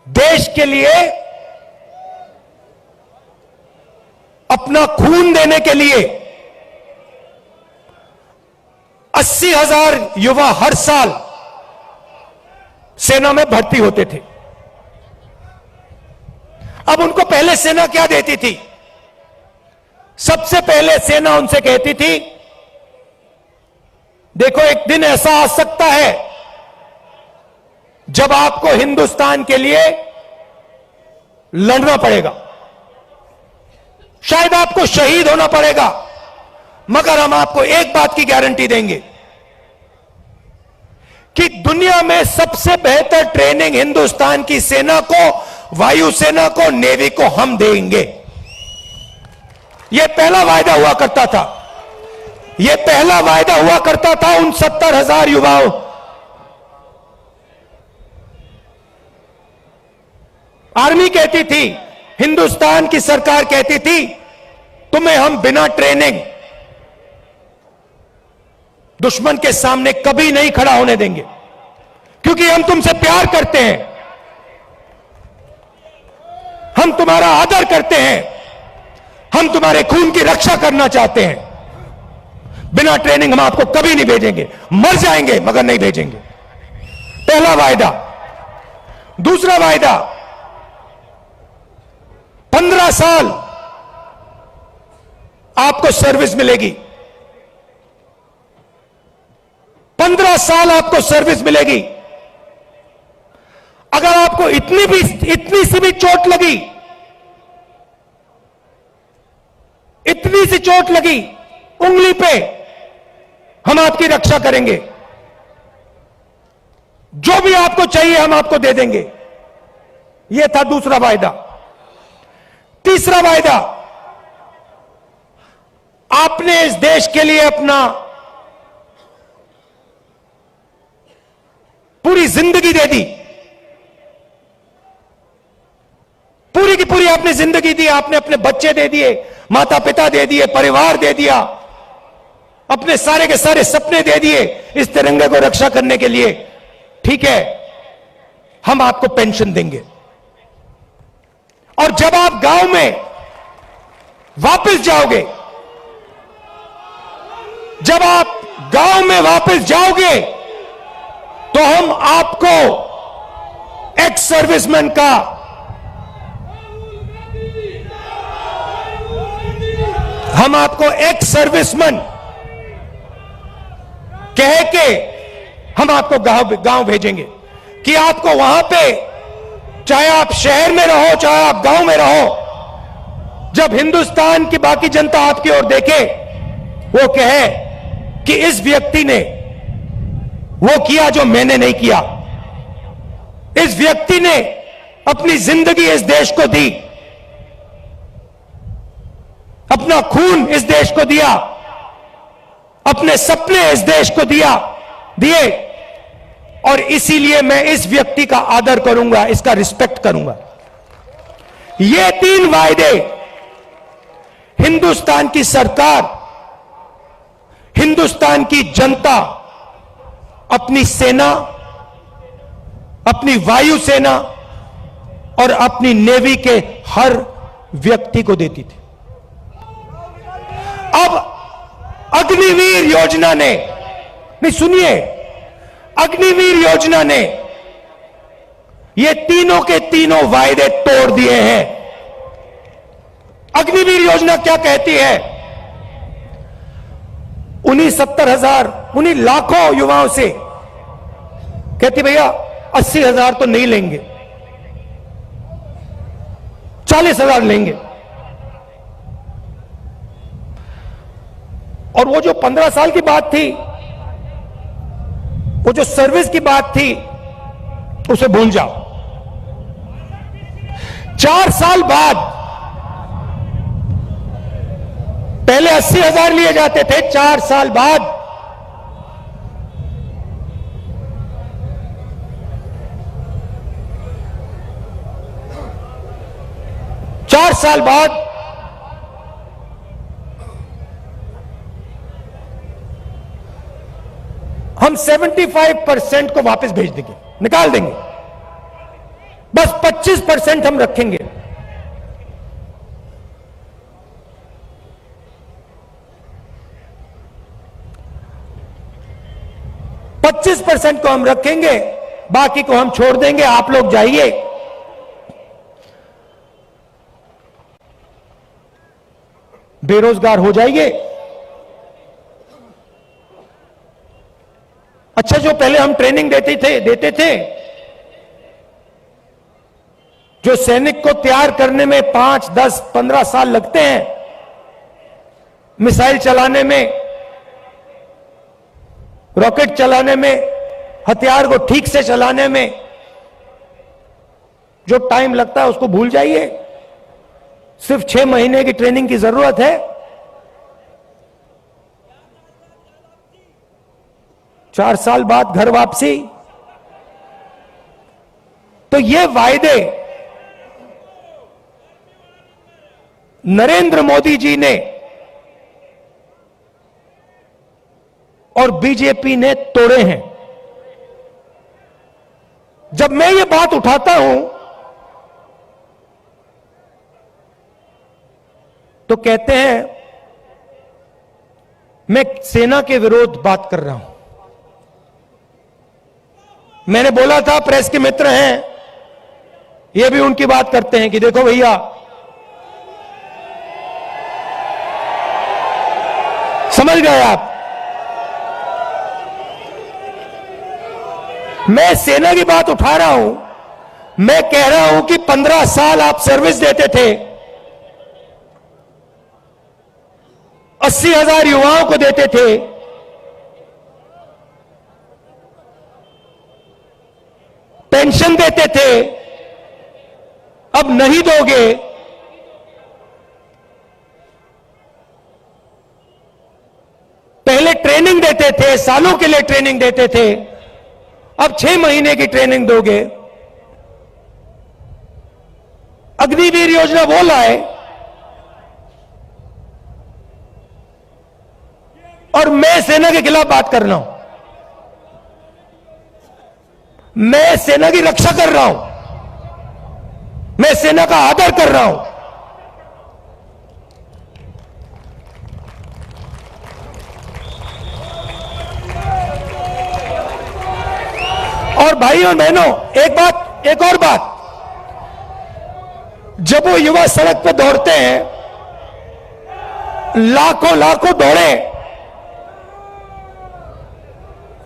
देश के लिए, अपना खून देने के लिए 80,000 युवा हर साल सेना में भर्ती होते थे। अब उनको पहले सेना क्या देती थी? सबसे पहले सेना उनसे कहती थी, देखो एक दिन ऐसा आ सकता है जब आपको हिंदुस्तान के लिए लड़ना पड़ेगा, शायद आपको शहीद होना पड़ेगा, मगर हम आपको एक बात की गारंटी देंगे कि दुनिया में सबसे बेहतर ट्रेनिंग हिंदुस्तान की सेना को, वायुसेना को, नेवी को हम देंगे। यह पहला वायदा हुआ करता था। यह पहला वायदा हुआ करता था उन 70,000 युवाओं। आर्मी कहती थी, हिंदुस्तान की सरकार कहती थी, तुम्हें हम बिना ट्रेनिंग दुश्मन के सामने कभी नहीं खड़ा होने देंगे, क्योंकि हम तुमसे प्यार करते हैं, हम तुम्हारा आदर करते हैं, हम तुम्हारे खून की रक्षा करना चाहते हैं। बिना ट्रेनिंग हम आपको कभी नहीं भेजेंगे, मर जाएंगे मगर नहीं भेजेंगे। पहला वायदा। दूसरा वायदा, 15 साल आपको सर्विस मिलेगी। 15 साल आपको सर्विस मिलेगी। अगर आपको इतनी सी भी चोट लगी, इतनी सी चोट लगी उंगली पे, हम आपकी रक्षा करेंगे। जो भी आपको चाहिए हम आपको दे देंगे। यह था दूसरा वायदा। तीसरा वायदा, आपने इस देश के लिए अपना पूरी जिंदगी दे दी, पूरी की पूरी आपने जिंदगी दी, आपने अपने बच्चे दे दिए, माता पिता दे दिए, परिवार दे दिया, अपने सारे के सारे सपने दे दिए इस तिरंगे को रक्षा करने के लिए। ठीक है, हम आपको पेंशन देंगे, और जब आप गांव में वापस जाओगे, जब आप गांव में वापस जाओगे, तो हम आपको एक्स सर्विसमैन का एक्स सर्विसमैन कह के हम आपको गांव भेजेंगे कि आपको वहां पे, चाहे आप शहर में रहो चाहे आप गांव में रहो, जब हिंदुस्तान की बाकी जनता आपकी ओर देखे, वो कहे कि इस व्यक्ति ने वो किया जो मैंने नहीं किया, इस व्यक्ति ने अपनी जिंदगी इस देश को दी, अपना खून इस देश को दिया, अपने सपने इस देश को दिए, और इसीलिए मैं इस व्यक्ति का आदर करूंगा, इसका रिस्पेक्ट करूंगा। ये 3 वायदे हिंदुस्तान की सरकार, हिंदुस्तान की जनता अपनी सेना, अपनी वायुसेना और अपनी नेवी के हर व्यक्ति को देती थी। अब अग्निवीर योजना ने, नहीं सुनिए, अग्निवीर योजना ने ये तीनों के तीनों वायदे तोड़ दिए हैं। अग्निवीर योजना क्या कहती है? उन्हीं 70,000, उन्हीं लाखों युवाओं से कहती भैया 80,000 तो नहीं लेंगे, 40,000 लेंगे। और वो जो 15 साल की बात थी, वो जो सर्विस की बात थी, उसे भूल जाओ। 4 साल बाद, पहले 80,000 लिए जाते थे, 4 साल बाद 4 साल बाद हम 75% को वापस भेज देंगे, निकाल देंगे, बस 25% हम रखेंगे। %25 को हम रखेंगे, बाकी को हम छोड़ देंगे। आप लोग जाइए, बेरोजगार हो जाइए। अच्छा, जो पहले हम ट्रेनिंग देते थे, जो सैनिक को तैयार करने में 5, 10, 15 साल लगते हैं, मिसाइल चलाने में, रॉकेट चलाने में, हथियार को ठीक से चलाने में जो टाइम लगता है उसको भूल जाइए। सिर्फ 6 महीने की ट्रेनिंग की जरूरत है। 4 साल बाद घर वापसी। तो ये वायदे नरेंद्र मोदी जी ने और बीजेपी ने तोड़े हैं। जब मैं ये बात उठाता हूं तो कहते हैं मैं सेना के विरोध बात कर रहा हूं। मैंने बोला था, प्रेस के मित्र हैं, ये भी उनकी बात करते हैं कि देखो भैया, समझ गए आप, मैं सेना की बात उठा रहा हूं। मैं कह रहा हूं कि 15 साल आप सर्विस देते थे, 80,000 युवाओं को देते थे, पेंशन देते थे, अब नहीं दोगे। पहले ट्रेनिंग देते थे, सालों के लिए ट्रेनिंग देते थे, अब 6 महीने की ट्रेनिंग दोगे। अग्निवीर योजना वो लाए और मैं सेना के खिलाफ बात कर रहा हूं। मैं सेना की रक्षा कर रहा हूं, मैं सेना का आदर कर रहा हूं। और भाइयों और बहनों, एक और बात, जब वो युवा सड़क पे दौड़ते हैं, लाखों दौड़े,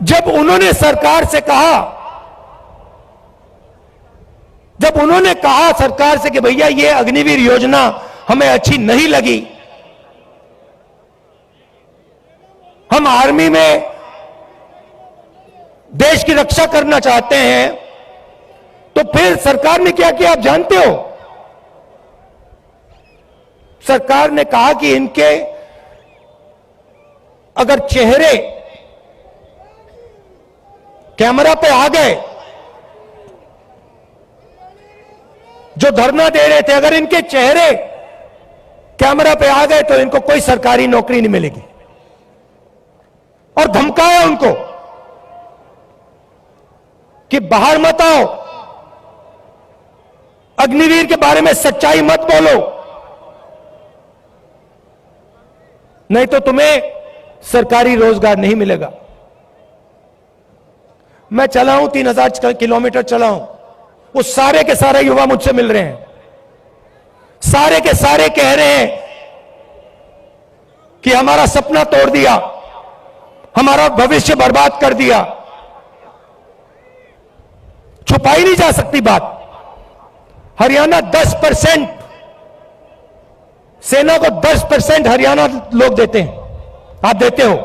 जब उन्होंने सरकार से कहा, सरकार से कि भैया ये अग्निवीर योजना हमें अच्छी नहीं लगी, हम आर्मी में देश की रक्षा करना चाहते हैं, तो फिर सरकार ने क्या किया आप जानते हो? सरकार ने कहा कि इनके अगर चेहरे कैमरा पे आ गए, जो धरना दे रहे थे, अगर इनके चेहरे कैमरा पे आ गए तो इनको कोई सरकारी नौकरी नहीं मिलेगी। और धमकाया उनको कि बाहर मत आओ, अग्निवीर के बारे में सच्चाई मत बोलो, नहीं तो तुम्हें सरकारी रोजगार नहीं मिलेगा। मैं चला हूं, 3000 किलोमीटर चला हूं, वो सारे के सारे युवा मुझसे मिल रहे हैं, सारे के सारे कह रहे हैं कि हमारा सपना तोड़ दिया, हमारा भविष्य बर्बाद कर दिया। छुपाई नहीं जा सकती बात। हरियाणा 10%, सेना को 10% हरियाणा लोग देते हैं, आप देते हो।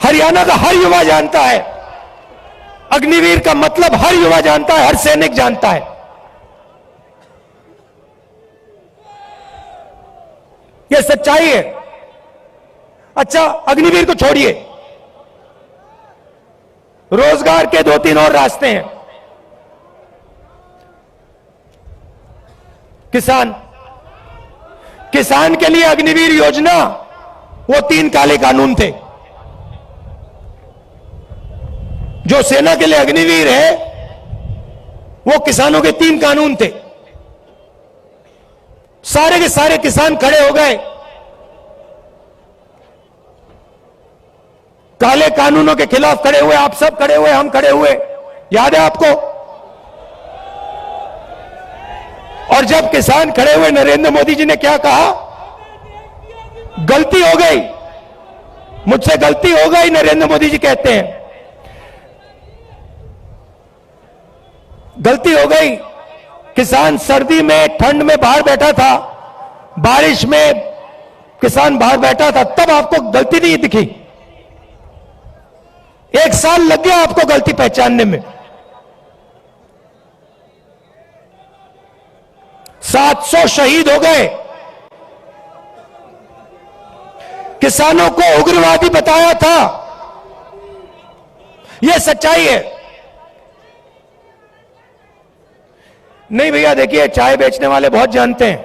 हरियाणा का हर युवा जानता है, अग्निवीर का मतलब हर युवा जानता है, हर सैनिक जानता है। यह सच्चाई है। अच्छा, अग्निवीर को छोड़िए, रोजगार के 2-3 और रास्ते हैं। किसान के लिए अग्निवीर योजना, वो 3 काले कानून थे। जो सेना के लिए अग्निवीर है, वो किसानों के 3 कानून थे। सारे के सारे किसान खड़े हो गए, काले कानूनों के खिलाफ खड़े हुए। आप सब खड़े हुए, हम खड़े हुए, याद है आपको? और जब किसान खड़े हुए, नरेंद्र मोदी जी ने क्या कहा? गलती हो गई, मुझसे गलती हो गई, नरेंद्र मोदी जी कहते हैं, गलती हो गई। किसान सर्दी में, ठंड में बाहर बैठा था, बारिश में किसान बाहर बैठा था, तब आपको गलती नहीं दिखी। 1 साल लग गया आपको गलती पहचानने में। 700 शहीद हो गए। किसानों को उग्रवादी बताया था, यह सच्चाई है। नहीं भैया, देखिए, चाय बेचने वाले बहुत जानते हैं,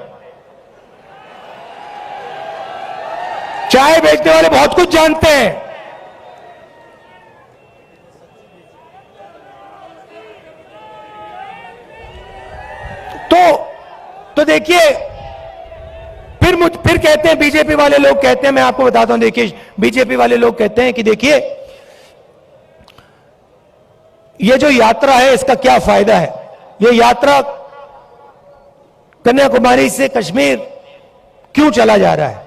चाय बेचने वाले बहुत कुछ जानते हैं। तो देखिए, फिर कहते हैं, बीजेपी वाले लोग कहते हैं, मैं आपको बताता हूं, देखिए, बीजेपी वाले लोग कहते हैं कि देखिए, ये जो यात्रा है, इसका क्या फायदा है? ये यात्रा कन्याकुमारी से कश्मीर क्यों चला जा रहा है?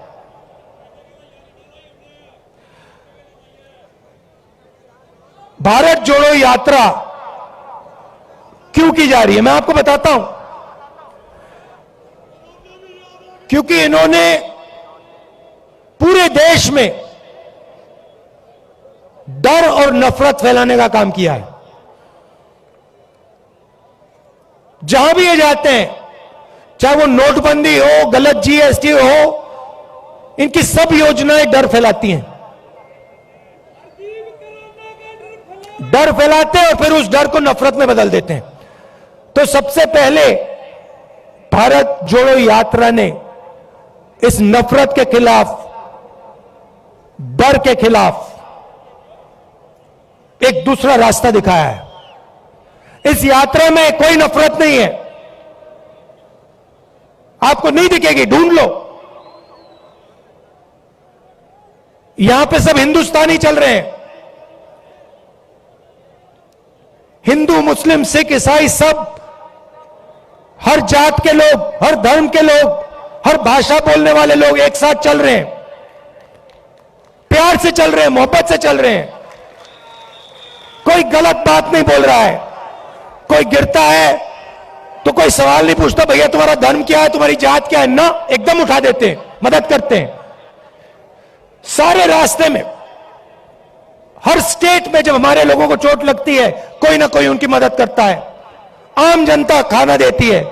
भारत जोड़ो यात्रा क्यों की जा रही है? मैं आपको बताता हूं। क्योंकि इन्होंने पूरे देश में डर और नफरत फैलाने का काम किया है। जहां भी ये जाते हैं, चाहे वो नोटबंदी हो, गलत जीएसटी हो, इनकी सब योजनाएं डर फैलाती हैं। डर फैलाते हैं और फिर उस डर को नफरत में बदल देते हैं। तो सबसे पहले भारत जोड़ो यात्रा ने इस नफरत के खिलाफ, डर के खिलाफ एक दूसरा रास्ता दिखाया है। इस यात्रा में कोई नफरत नहीं है, आपको नहीं दिखेगी, ढूंढ लो। यहां पे सब हिंदुस्तानी चल रहे हैं, हिंदू, मुस्लिम, सिख, ईसाई, सब, हर जात के लोग, हर धर्म के लोग, हर भाषा बोलने वाले लोग एक साथ चल रहे हैं, प्यार से चल रहे हैं, मोहब्बत से चल रहे हैं। कोई गलत बात नहीं बोल रहा है। कोई गिरता है तो कोई सवाल नहीं पूछता, भैया तुम्हारा धर्म क्या है, तुम्हारी जात क्या है, ना, एकदम उठा देते हैं, मदद करते हैं। सारे रास्ते में, हर स्टेट में जब हमारे लोगों को चोट लगती है, कोई ना कोई उनकी मदद करता है। आम जनता खाना देती है,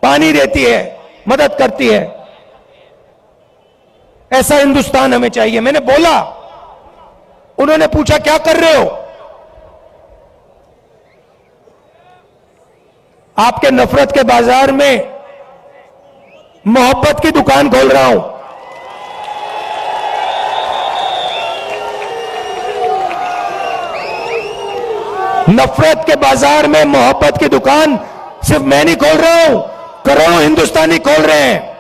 पानी देती है, मदद करती है। ऐसा हिंदुस्तान हमें चाहिए। मैंने बोला, उन्होंने पूछा क्या कर रहे हो? आपके नफरत के बाजार में मोहब्बत की दुकान खोल रहा हूं। नफरत के बाजार में मोहब्बत की दुकान सिर्फ मैं नहीं खोल रहा हूं, करोड़ों हिंदुस्तानी खोल रहे हैं,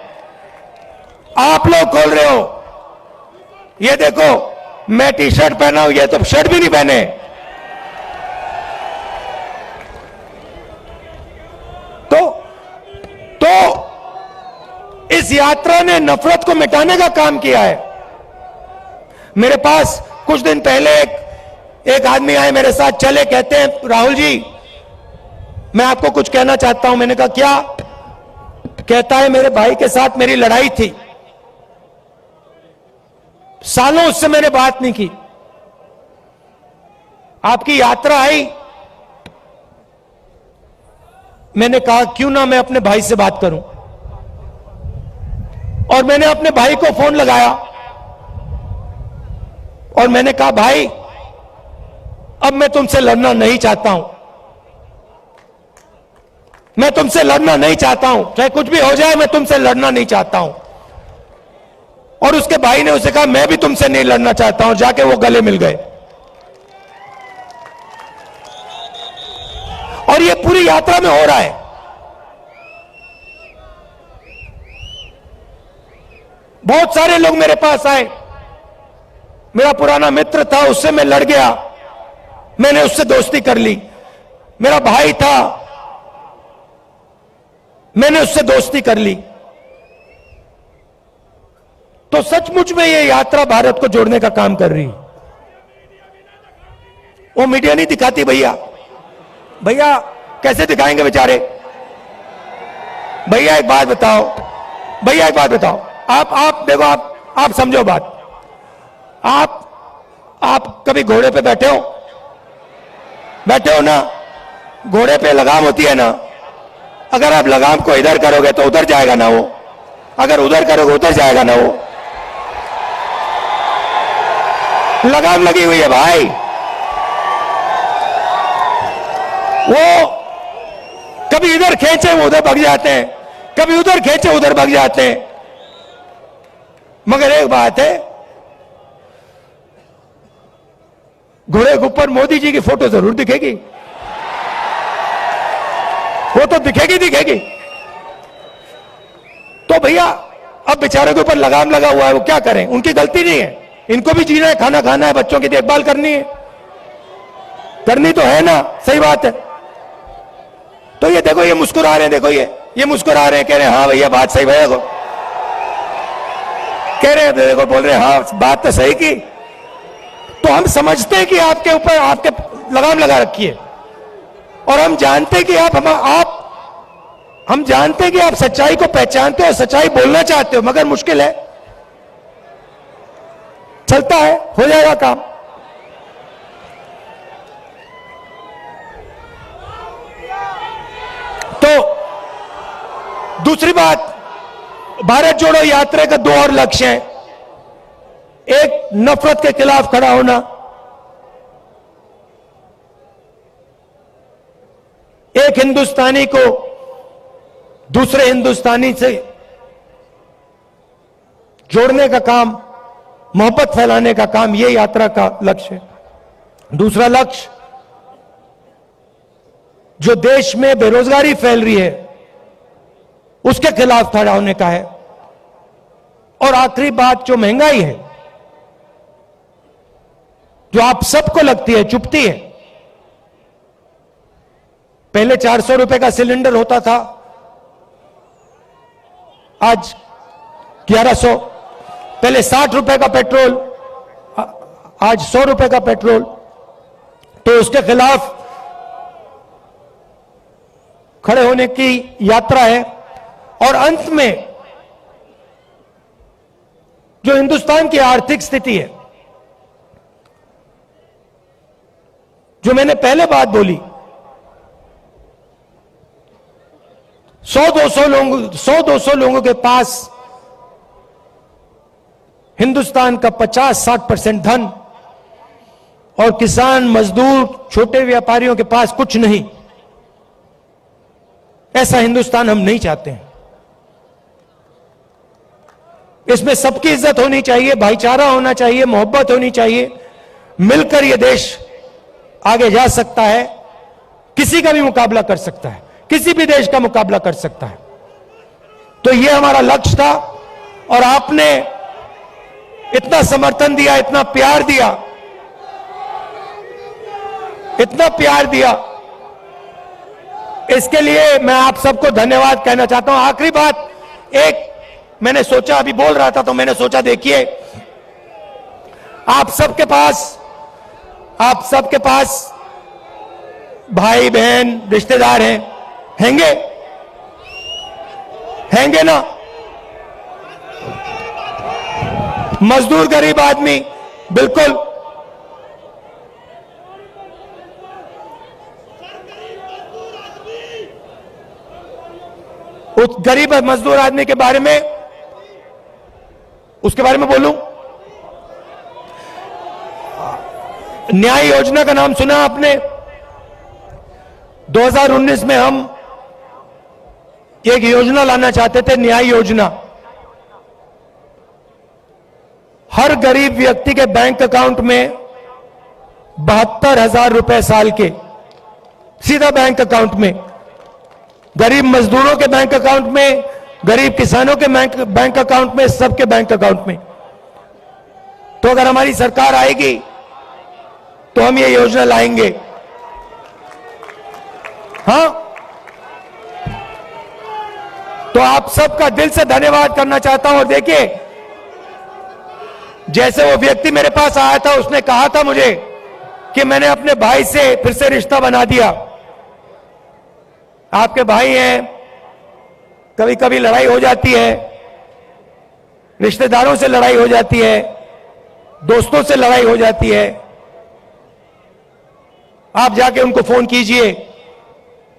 आप लोग खोल रहे हो। ये देखो, मैं टी शर्ट पहना हूं, ये तो शर्ट भी नहीं पहने। तो इस यात्रा ने नफरत को मिटाने का काम किया है। मेरे पास कुछ दिन पहले एक आदमी आए मेरे साथ, चले, कहते हैं राहुल जी मैं आपको कुछ कहना चाहता हूं। मैंने कहा क्या? कहता है मेरे भाई के साथ मेरी लड़ाई थी, सालों उससे मैंने बात नहीं की, आपकी यात्रा आई, मैंने कहा क्यों ना मैं अपने भाई से बात करूं। और मैंने अपने भाई को फोन लगाया और मैंने कहा भाई अब मैं तुमसे लड़ना नहीं चाहता हूं, मैं तुमसे लड़ना नहीं चाहता हूं, चाहे कुछ भी हो जाए मैं तुमसे लड़ना नहीं चाहता हूं। और उसके भाई ने उसे कहा मैं भी तुमसे नहीं लड़ना चाहता हूं, जाके वो गले मिल गए। और ये पूरी यात्रा में हो रहा है। बहुत सारे लोग मेरे पास आए, मेरा पुराना मित्र था, उससे मैं लड़ गया, मैंने उससे दोस्ती कर ली। मेरा भाई था, मैंने उससे दोस्ती कर ली। तो सचमुच में ये यात्रा भारत को जोड़ने का काम कर रही। वो मीडिया नहीं दिखाती भैया, भैया कैसे दिखाएंगे बेचारे। भैया एक बात बताओ, भैया एक बात बताओ, आप देखो, आप समझो बात। आप कभी घोड़े पे बैठे हो ना, घोड़े पे लगाम होती है ना, अगर आप लगाम को इधर करोगे तो उधर जाएगा ना वो, अगर उधर करोगे उधर जाएगा ना वो। लगाम लगी हुई है भाई, वो कभी इधर खींचे वो उधर भाग जाते हैं, कभी उधर खींचे उधर भाग जाते हैं। मगर एक बात है, घोड़े के ऊपर मोदी जी की फोटो जरूर दिखेगी, वो तो दिखेगी। तो भैया अब बेचारे के ऊपर लगाम लगा हुआ है, वो क्या करें, उनकी गलती नहीं है, इनको भी जीना है, खाना खाना है, बच्चों की देखभाल करनी है, करनी तो है ना, सही बात है। तो ये देखो, ये मुस्कुरा रहे हैं, देखो ये मुस्कुरा रहे हैं, कह रहे हैं हाँ भैया बात सही, भैया को कह रहे हैं, देखो बोल रहे हैं हाँ बात तो सही की। तो हम समझते हैं कि आपके ऊपर आपके लगाम लगा रखी है, और हम जानते हैं कि हम जानते हैं कि आप सच्चाई को पहचानते हो, सच्चाई बोलना चाहते हो, मगर मुश्किल है, चलता है, हो जाएगा काम। तो दूसरी बात, भारत जोड़ो यात्रा का दो और लक्ष्य हैं। एक, नफरत के खिलाफ खड़ा होना, एक हिंदुस्तानी को दूसरे हिंदुस्तानी से जोड़ने का काम, मोहब्बत फैलाने का काम, ये यात्रा का लक्ष्य है। दूसरा लक्ष्य, जो देश में बेरोजगारी फैल रही है उसके खिलाफ खड़ा होने का है। और आखिरी बात, जो महंगाई है, जो आप सबको लगती है, चुभती है। पहले 400 रुपए का सिलेंडर होता था, आज 1100। पहले 60 रुपए का पेट्रोल, आज 100 रुपए का पेट्रोल। तो उसके खिलाफ खड़े होने की यात्रा है। और अंत में जो हिंदुस्तान की आर्थिक स्थिति है, जो मैंने पहले बात बोली, 100-200 लोगों के पास हिंदुस्तान का 50-60% धन, और किसान, मजदूर, छोटे व्यापारियों के पास कुछ नहीं। ऐसा हिंदुस्तान हम नहीं चाहते हैं। इसमें सबकी इज्जत होनी चाहिए, भाईचारा होना चाहिए, मोहब्बत होनी चाहिए। मिलकर यह देश आगे जा सकता है, किसी का भी मुकाबला कर सकता है, किसी भी देश का मुकाबला कर सकता है। तो यह हमारा लक्ष्य था। और आपने इतना समर्थन दिया, इतना प्यार दिया, इतना प्यार दिया, इसके लिए मैं आप सबको धन्यवाद कहना चाहता हूं। आखिरी बात, एक मैंने सोचा, अभी बोल रहा था तो मैंने सोचा, देखिए आप सबके पास भाई बहन रिश्तेदार हैंगे ना, मजदूर, गरीब आदमी, बिल्कुल। उस गरीब मजदूर आदमी के बारे में, उसके बारे में बोलूं, न्याय योजना का नाम सुना आपने? 2019 में हम एक योजना लाना चाहते थे, न्याय योजना। हर गरीब व्यक्ति के बैंक अकाउंट में 72,000 रुपए साल के सीधा बैंक अकाउंट में, गरीब मजदूरों के बैंक अकाउंट में, गरीब किसानों के बैंक अकाउंट में, सबके बैंक अकाउंट में। तो अगर हमारी सरकार आएगी तो हम ये योजना लाएंगे। हां, तो आप सबका दिल से धन्यवाद करना चाहता हूं। और देखिए, जैसे वो व्यक्ति मेरे पास आया था, उसने कहा था मुझे कि मैंने अपने भाई से फिर से रिश्ता बना दिया। आपके भाई हैं, कभी कभी लड़ाई हो जाती है, रिश्तेदारों से लड़ाई हो जाती है, दोस्तों से लड़ाई हो जाती है। आप जाके उनको फोन कीजिए,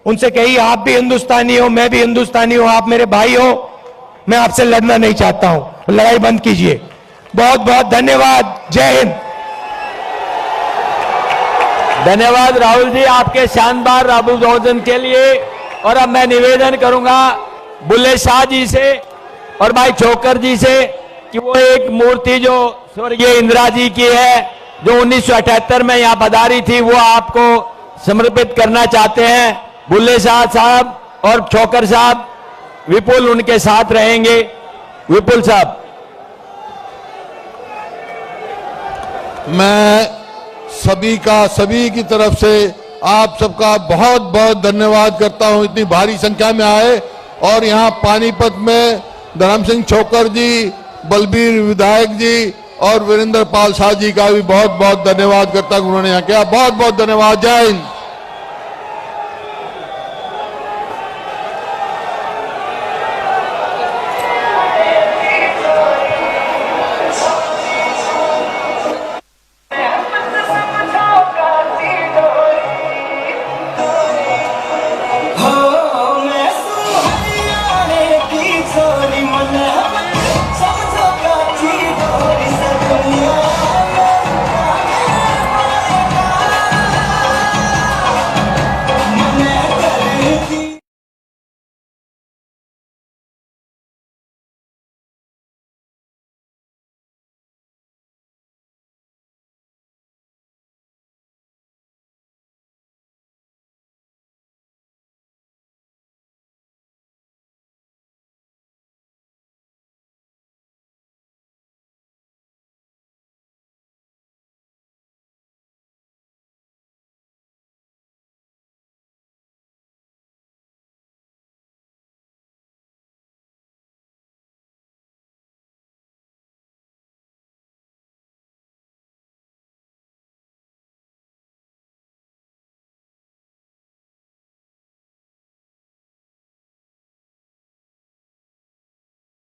उनसे कहिए आप भी हिंदुस्तानी हो, मैं भी हिंदुस्तानी हूं, आप मेरे भाई हो, मैं आपसे लड़ना नहीं चाहता हूं, लड़ाई बंद कीजिए। बहुत बहुत धन्यवाद। जय हिंद। धन्यवाद राहुल जी, आपके शानदार अभिवादन के लिए। और अब मैं निवेदन करूंगा बुल्ले शाह जी से और भाई छोकर जी से कि वो एक मूर्ति जो स्वर्गीय इंदिरा जी की है, जो 1978 में यहां पधारी थी, वो आपको समर्पित करना चाहते हैं। बुल्ले शाह साहब और छोकर साहब, विपुल उनके साथ रहेंगे। विपुल साहब। मैं सभी की तरफ से आप सबका बहुत बहुत धन्यवाद करता हूं, इतनी भारी संख्या में आए। और यहां पानीपत में धर्म सिंह छोकर जी, बलबीर विधायक जी और वीरेंद्र पाल शाह जी का भी बहुत बहुत धन्यवाद करता हूं, उन्होंने यहां किया। बहुत बहुत धन्यवाद। जय हिंद।